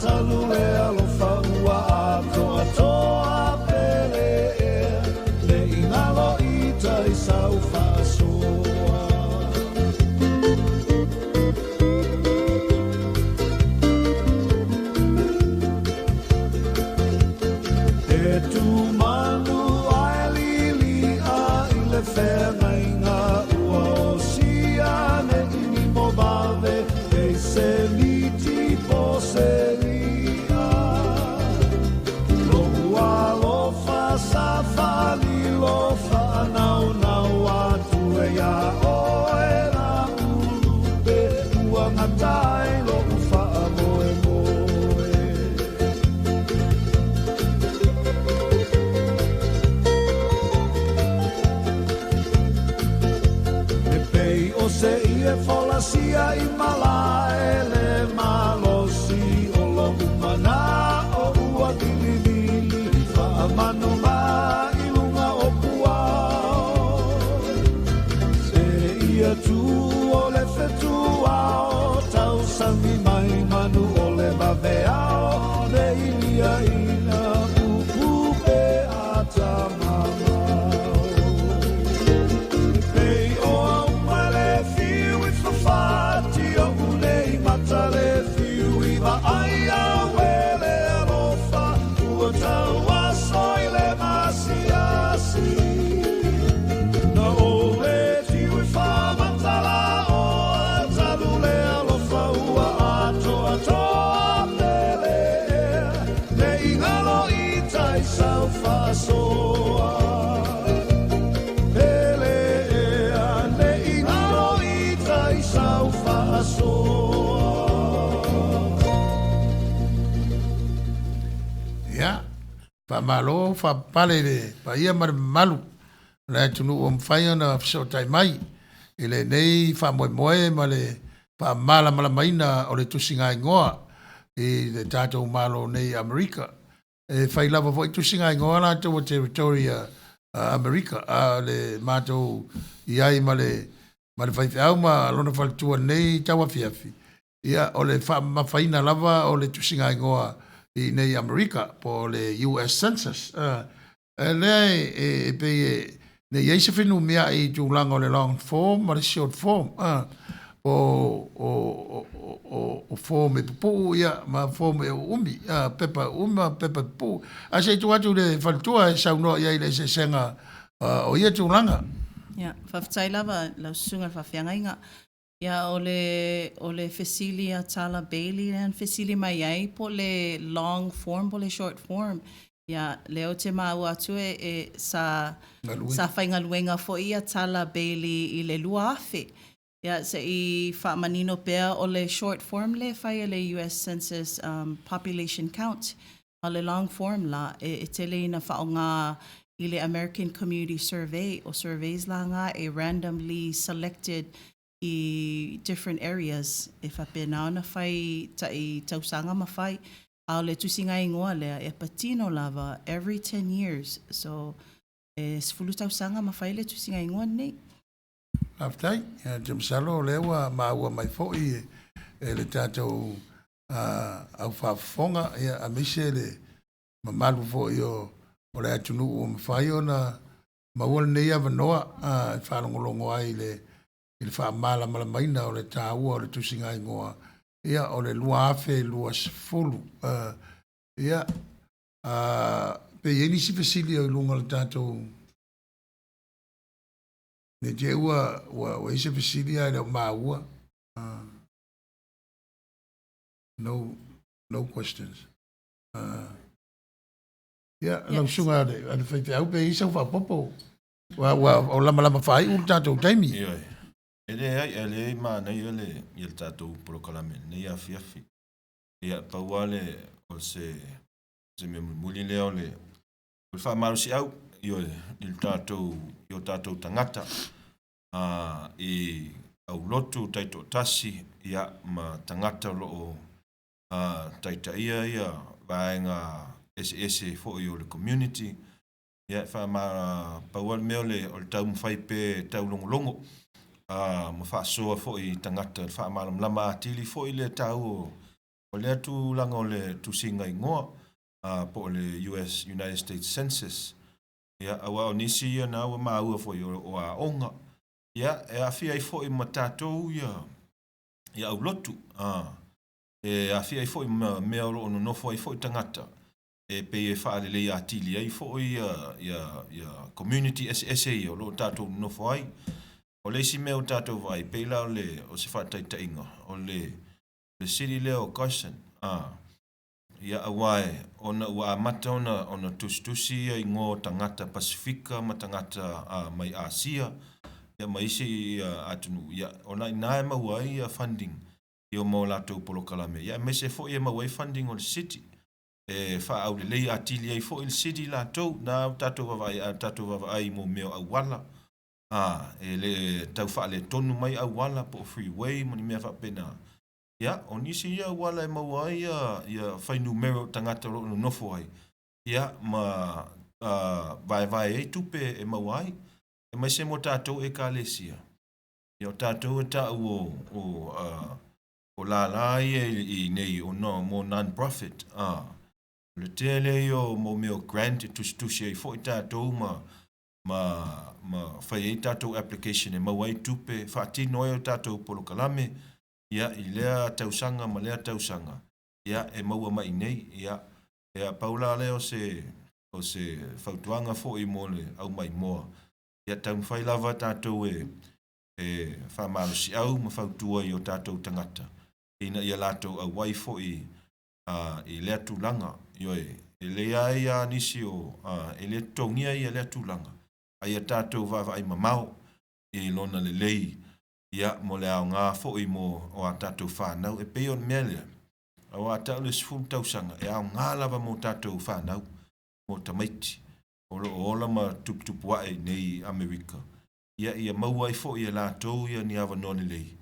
S1: talu le alofa ua ato atoa pele le ingalo I tai sau whasoa. Tu manu ai lili a I le whenga I ngā ua o sia ne ini mo bave e se liti po se lia lo ua lo fa sa fa li lo fa nau nau atu e a o e la ulupe ua ngatai lo ufa moe moe. O se ia folasia I mala ele malosi o lo umana o ua dilidili wha manu ma I lunga o puao se ia tu o le fetua o tau sami mai manu o le baveao le ilia ina upu pe atama. Ai a wele alofa ua tau aso I le masiasi na ole tiu I wha matala o talu le alofa ua ato atoa pele le ingalo I tai sau whasoa pele le ingalo I tai sau whasoa.
S5: Ia, wha malo, wha pale le, pa ia mar malu. Le tunu o mwhai ona so tai mai. Ele nei wha moe moe ma le wha mala maina o le tusinga ingoa. I le tātou malo nei Amerika. E whai lava fo i tusinga ingoa la tō Territoria Amerika. Le mātou i ai ma le whai au ma lona whalitua nei tawa fiafi. Ia o le wha mawhaina lava o le tusinga ingoa i nei Amerika po le US Census. Le e pe ne ye se finu mea i tūlanga o le long form ma le short form. O form e pupu ia ma form e umi pepa uma pepa pupu. A se tu atu le whalitua e saunoa ia i le se senga o ia tūlanga.
S6: Ia, whawhitai lava lau sunga whawhianga inga. Ia o le fesili a tala Bailey and fesili mai ai po le long form po le short form. Ia leo te mau atu e sa whainga luenga fo ia tala Bailey i le lua afe. Ia se i whaamanino pea o le short form le whai le US Census population count. O le long form la e tele ina whaonga i le American Community Survey o surveys la nga e randomly selected i different areas. E whapena na whai ta i tausanga ma whai au le tusinga ingoa lea e patino lava every 10 years. So e sfulu tausanga ma whai le tusinga ingoa nei.
S5: Aftai, Jim Salo lewa maua mai foi e le tātou au whafonga ia a mise le mamalu foi o le atunu o mawhai o na mawala nei avanoa whanongolongo ai le whamala malamaina o le tāua o le tusinga ingoa ia o le lua afe lua sefulu ia pe ieni si fesili o ilunga le tātou ne te ua ise fesili ai le maua no questions ia lau sunga ane whaite au pe isa wha popo o lama whai ul tātou taimi
S7: ele ai ma nei ele il tātou prokalame nei a fiafi ia pauale o se me muli leo le o wha maru si au il tātou tangata i au lotu taito tasi ia ma tangata lo taita ia vaenga ese fo i o le community ia wha ma pauale meo le o le tau mwhai pe tau longolongo ma wha soa fo i tangata wha malam lama atili fo i le tau o le atu langa o le tusinga ingoa po le United States Census ia awa o nisi ia na awa maua fo i o a onga ia e a fia i fo i matatou ia au lotu e a fia i fo i mea o no fo i fo i tangata e pe e wha le lea atili ai fo i community SA o lo tatou no fo ai o le si mea o tatou vai pe la o le o se wha taita inga o le city leo Carson ia awae ona ua amata ona tustusi i ngō tangata Pasifika ma tangata mai Asia ia maisi atunu ia ona inae maua ia funding i o mo latou polokalame ia mese fo ia maua funding o le city e wha au le lei atili ai fo i le city latou na tatou vavai mo meo au wala e le tau wha le tonu mai au wala po freeway mo ni mea wha pena ia o nisi ia wala e maua ia whai numero tangata ro no nofo ai ia ma vai e tupe e maua ai e mai se mo tātou e kālesia ia o tātou e tāu o la i nei o no mo non-profit le tele o mo meo grant e tusi ai fo i tātou ma whai e tātou application e maua i tupe whaatino e o tātou polokalame ia i lea tausanga ma lea tausanga ia e maua mai nei ia paula le o se whautuanga fo i mole au mai moa ia tau mwhai lava tātou e whamarusi au ma whautua i o tātou tangata ina ia lātou au wai fo i lea tūlanga e lea ia nisi o e lea tongia i lea tūlanga ai a tātou vava ai mamau i lona le lei ia mo le au ngā fo i mo o a tātou whanau e peo mea lea o a tātou le sifuru tausanga e au ngā lava mo tātou whanau mo tamaiti ola ma tupu ai nei Amerika. Ia maua i fo ia lātou ia ni awa noni lei.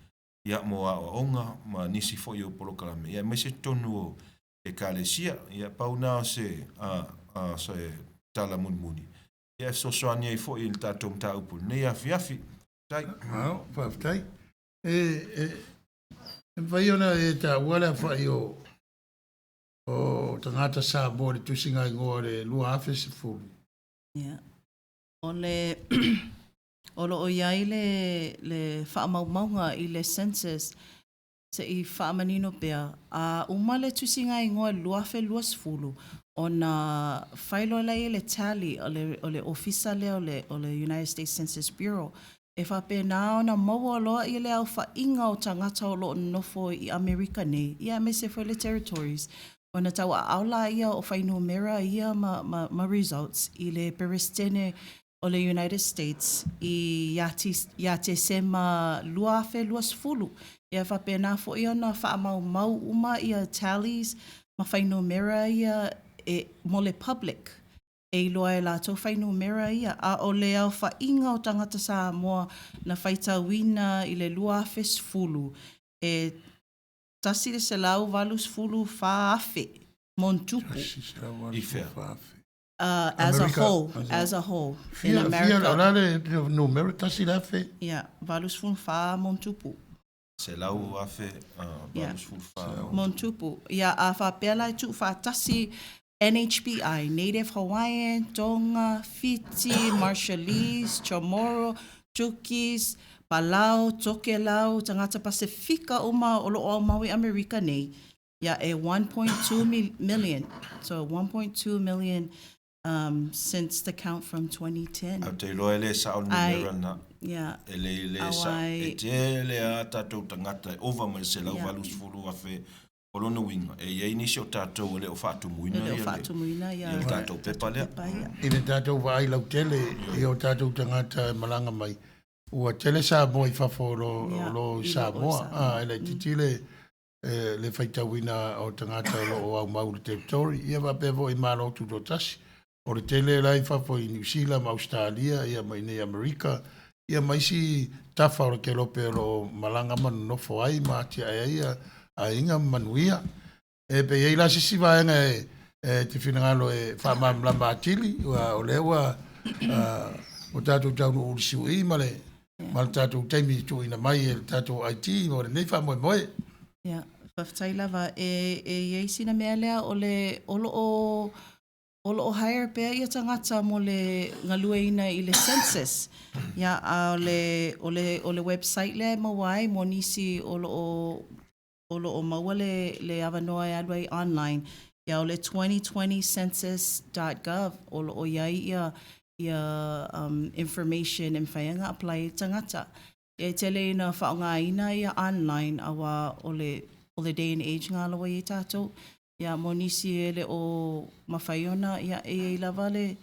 S7: Ia mo a onga ma nisi fo i o polokalame. Ia mese tonu o e kālesia. Ia pau nā se tala munmuni. Ia sosoania i fo i tātou mta upu. Nei afi. Tai.
S5: Mao, whaftai. Vai ona e ta wala whai o tangata Samoa le tusinga ingoa le lua afe se fulu.
S6: Yeah. Olo o iai le whaamaumaunga i le census se i whaamanino pea. A umale tusinga ingoa luafe luas fulu o na whailo lei le tally o le ofisa le o le United States Census Bureau. E whape nā ona maua loa i le au whainga o tangata o lo nofo i Amerika nei. Ia me se le territories. O na tau a aula ia o whainu mera ia ma results i le peristene o le United States i te sema luafe luas fulu. Ia whape nā fo ia na whaamau uma ia tallies ma whainu mera ia mo le public. E loa e lātou whainu mera ia. A o le au whainga o tangata Samoa na whaitawina i le luafe fulu. E tasi le se lau valus fulu whaafe, montupu.
S7: I whea.
S6: As a whole, in America.
S5: Fia alale numero tasi la fe.
S6: Yeah, valus fulu wha montupu.
S7: Se lau afe, valus fulu wha.
S6: Montupu. Yeah, a whapela i tu whaatasi NHBI, Native Hawaiian, Tonga, Fiti, Marshallese, Chamorro, Chukis, Palau, Tokelau, tangata Pasifika uma o loo Maui Amerika nei. Ya e 1.2 million. So 1.2 million since the count from 2010.
S7: Au te loa ele sa o numera na.
S6: Yeah.
S7: Ele sa e te le a tātou tangata ova mai se lau valus fulu afe Olona winga. E ia inisi o tātou le o whaatu muina.
S6: Le o whaatu muina, ia.
S7: Ia tātou pepa lea.
S5: I le tātou vai lau tele, i o tātou tangata malanga mai. Ua tele Samoa i whafo lo Samoa. Ele titile le whaitawina o tangata o au mauru territory. Ia wapevo i malo tu do tasi. O le tele lai whafo i New Zealand, Australia, ia mai nei Amerika. Ia mai si tafa o ke lope o malanga manu nofo ai, maatia ia a inga manuia. E pe ei la sisi vaenga te whinangalo e whamamla mātili, o lewa o tātou taunu urisiu i male, male tātou taimi tu ina mai e tātou IT, o le nei whamoe moe.
S6: Ia, whaftai lava, e ei sina mea lea o le olo o hire pea ia tangata mo le ngalue ina i le census. Ia, o le website lea mawai, mo nisi olo o maua le awanoa e adwai online. Ia o le 2020 census.gov olo o iai ia information and whaianga apply tangata. E tele ina whaonga ina ia online awa o le day and age ngā lawa i tātou. Ia mo nisi e le o mawhaiona ia e lava le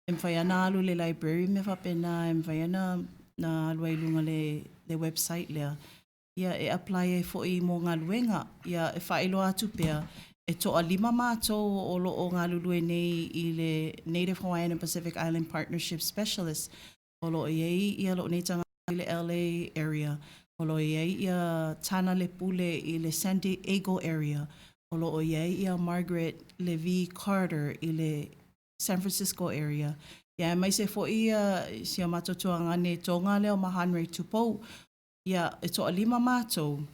S6: mwhaiana alu le library me whapena mwhaiana na alua ilunga le website lea. Ia e apply e fo i mo ngā luenga. Ia e whaelo atu pea. E toa 5 mātou o lo o ngā lulue nei i le Native Hawaiian and Pacific Island Partnership Specialist. O lo iei ia lo nei tanga i le LA area. O lo iei ia tana le pule i le San Diego area. O lo iei ia Margaret Levy Carter i le San Francisco area. Ia mai se fo ia si a matotua ngane tonga leo mahanrei tupou. Ia e toa 5 mātou.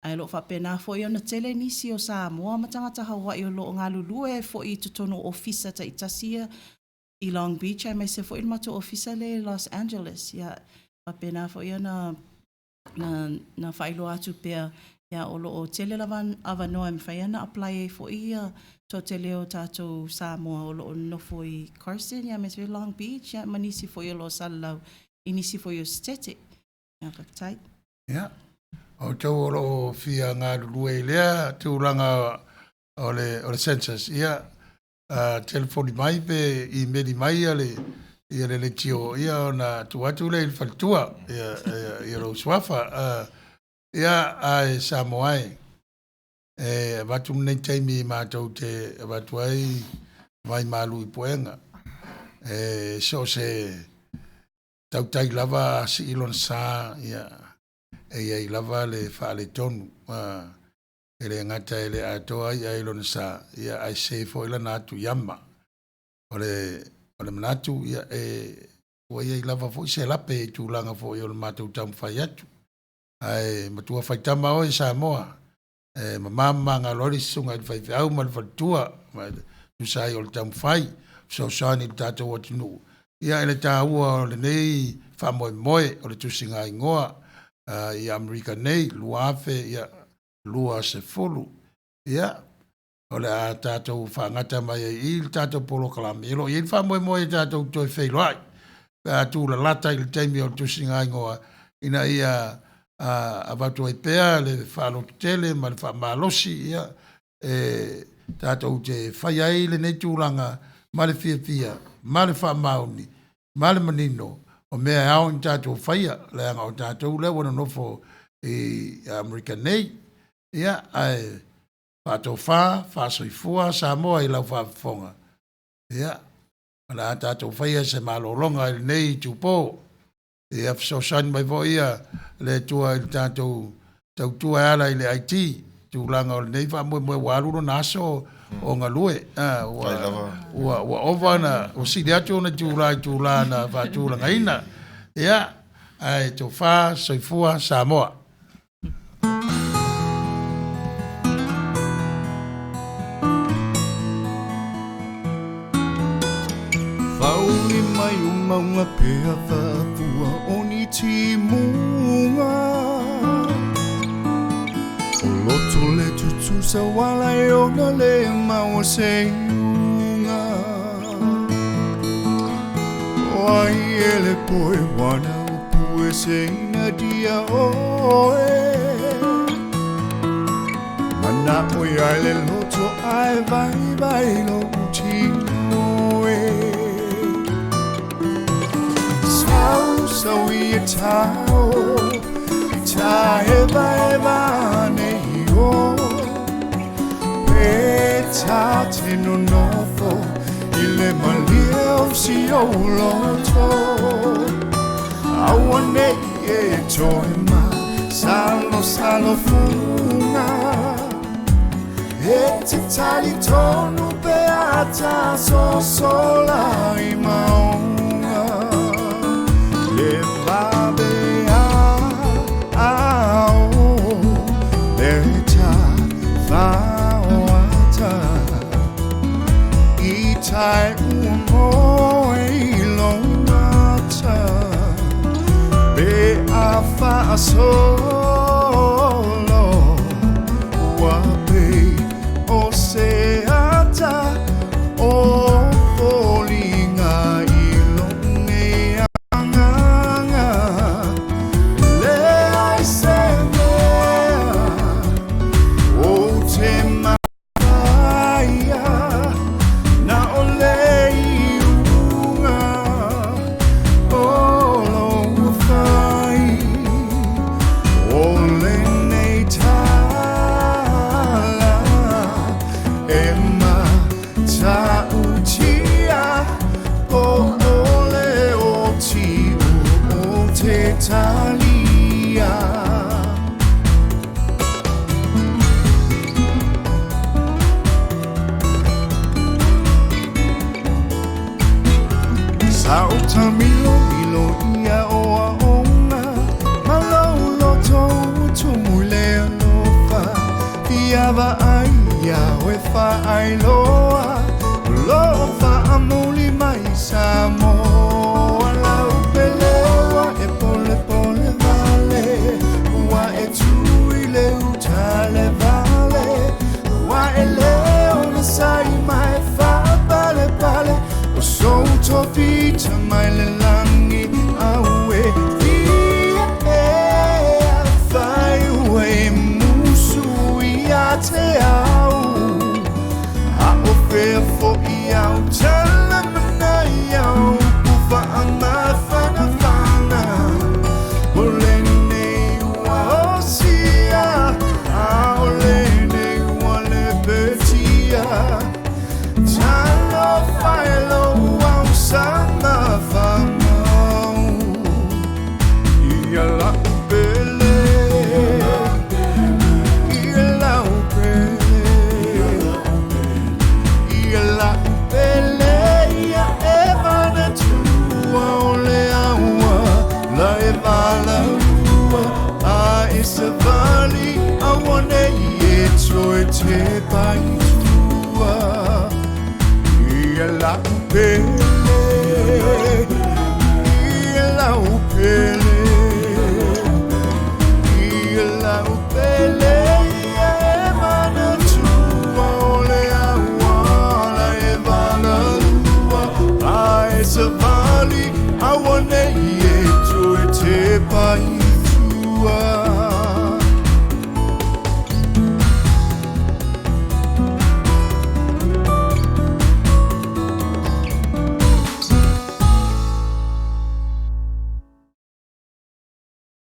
S6: Ai lo whapena fo i ona tele nisi o Samoa matangata Hawaii o lo ngā lulue fo i tutono ofisa ta itasia i Long Beach. Ai mai se fo i mato ofisa le Los Angeles. Ia whapena fo i ona na whailo atu pea. Ia o lo o tele lawan awanoa me whaiana apply e fo i to tele o tātou Samoa o lo o nofo i Carson. Ia me se Long Beach. Ia manisi fo i o lo salau. Inisi fo i o Stetic. Ia kaktai.
S5: Ia. O tau o fia ngā lulue lea, tūranga o le census. Ia, telefoni mai pe i meri mai ia le tio. Ia o na tuatu le il Faletua. Ia lo swafa. Ia ai Samoai. Watu nei taimi mātou te watu ai mai malu i poenga. So se tautai lava si ilon sa ia e lava le whaale tonu e le ngata e le atoa ia ilon sa ia ai se fo ila natu yama o le manatu ia ua ia lava fo se lape e tūlanga fo i o le mātou tamu whai atu ai matua whaitama o e Samoa mamama ngā lori sunga i whai au ma le whatua tu sai o le tamu whai so sani le tātou atinu ia ele tā ua o le nei whamoe moe o le tusinga ingoa i Amerika nei lua afe ia lua se fulu ia o le a tātou whangata mai i le tātou polo kalamelo i le whamoe moe tātou toi whailoai tu la lata i le teimi o le tusinga ingoa ina ia a watu ai pea le whalo tele ma le whamalosi ia tātou te whai ai le nei tūlanga ma le fia ma le whamauni ma le manino o mea au in tātou whaia le anga o tātou le wana nofo i Amerika nei ia ai whātou whāsoifua Samoa i lau whāwhonga ia ala tātou whaia se malolonga i nei tūpō ia fsosani mai vo ia le tua i tātou tautua ala i le IT tūlanga o le nei whamoe wāluro naso o ngā lue ua ovana o sidi atu ona tūlana whātūlanga ina ia ai tō whā soifua Samoa
S9: Whauri mai o maunga pēa whapua o ni timunga O loto le tutu sa wala e ona le maua se iunga O ai e le poe wana o pue se ina dia oe Mana oi ai le loto ai vai lo utinoe So we a tao eva nei o Peta te no nofo ile malio si o loto Awane e toima salo funga E te tali tonu beata so sola i maunga Le babea ao Leta whawata I tai umo e longata Be a wha solo Wape o se ata O polinga i longe Samoa la upelewa e pole vale Ua e tui le utale vale Ua e leo na sai mai fa pale O souto vita mai le langi aue Via e fai ue musu I a te au A o fea fo I au tala Yo, ufa ama fana Olene wa osia Olene wa le betia Talo failo wa usa I want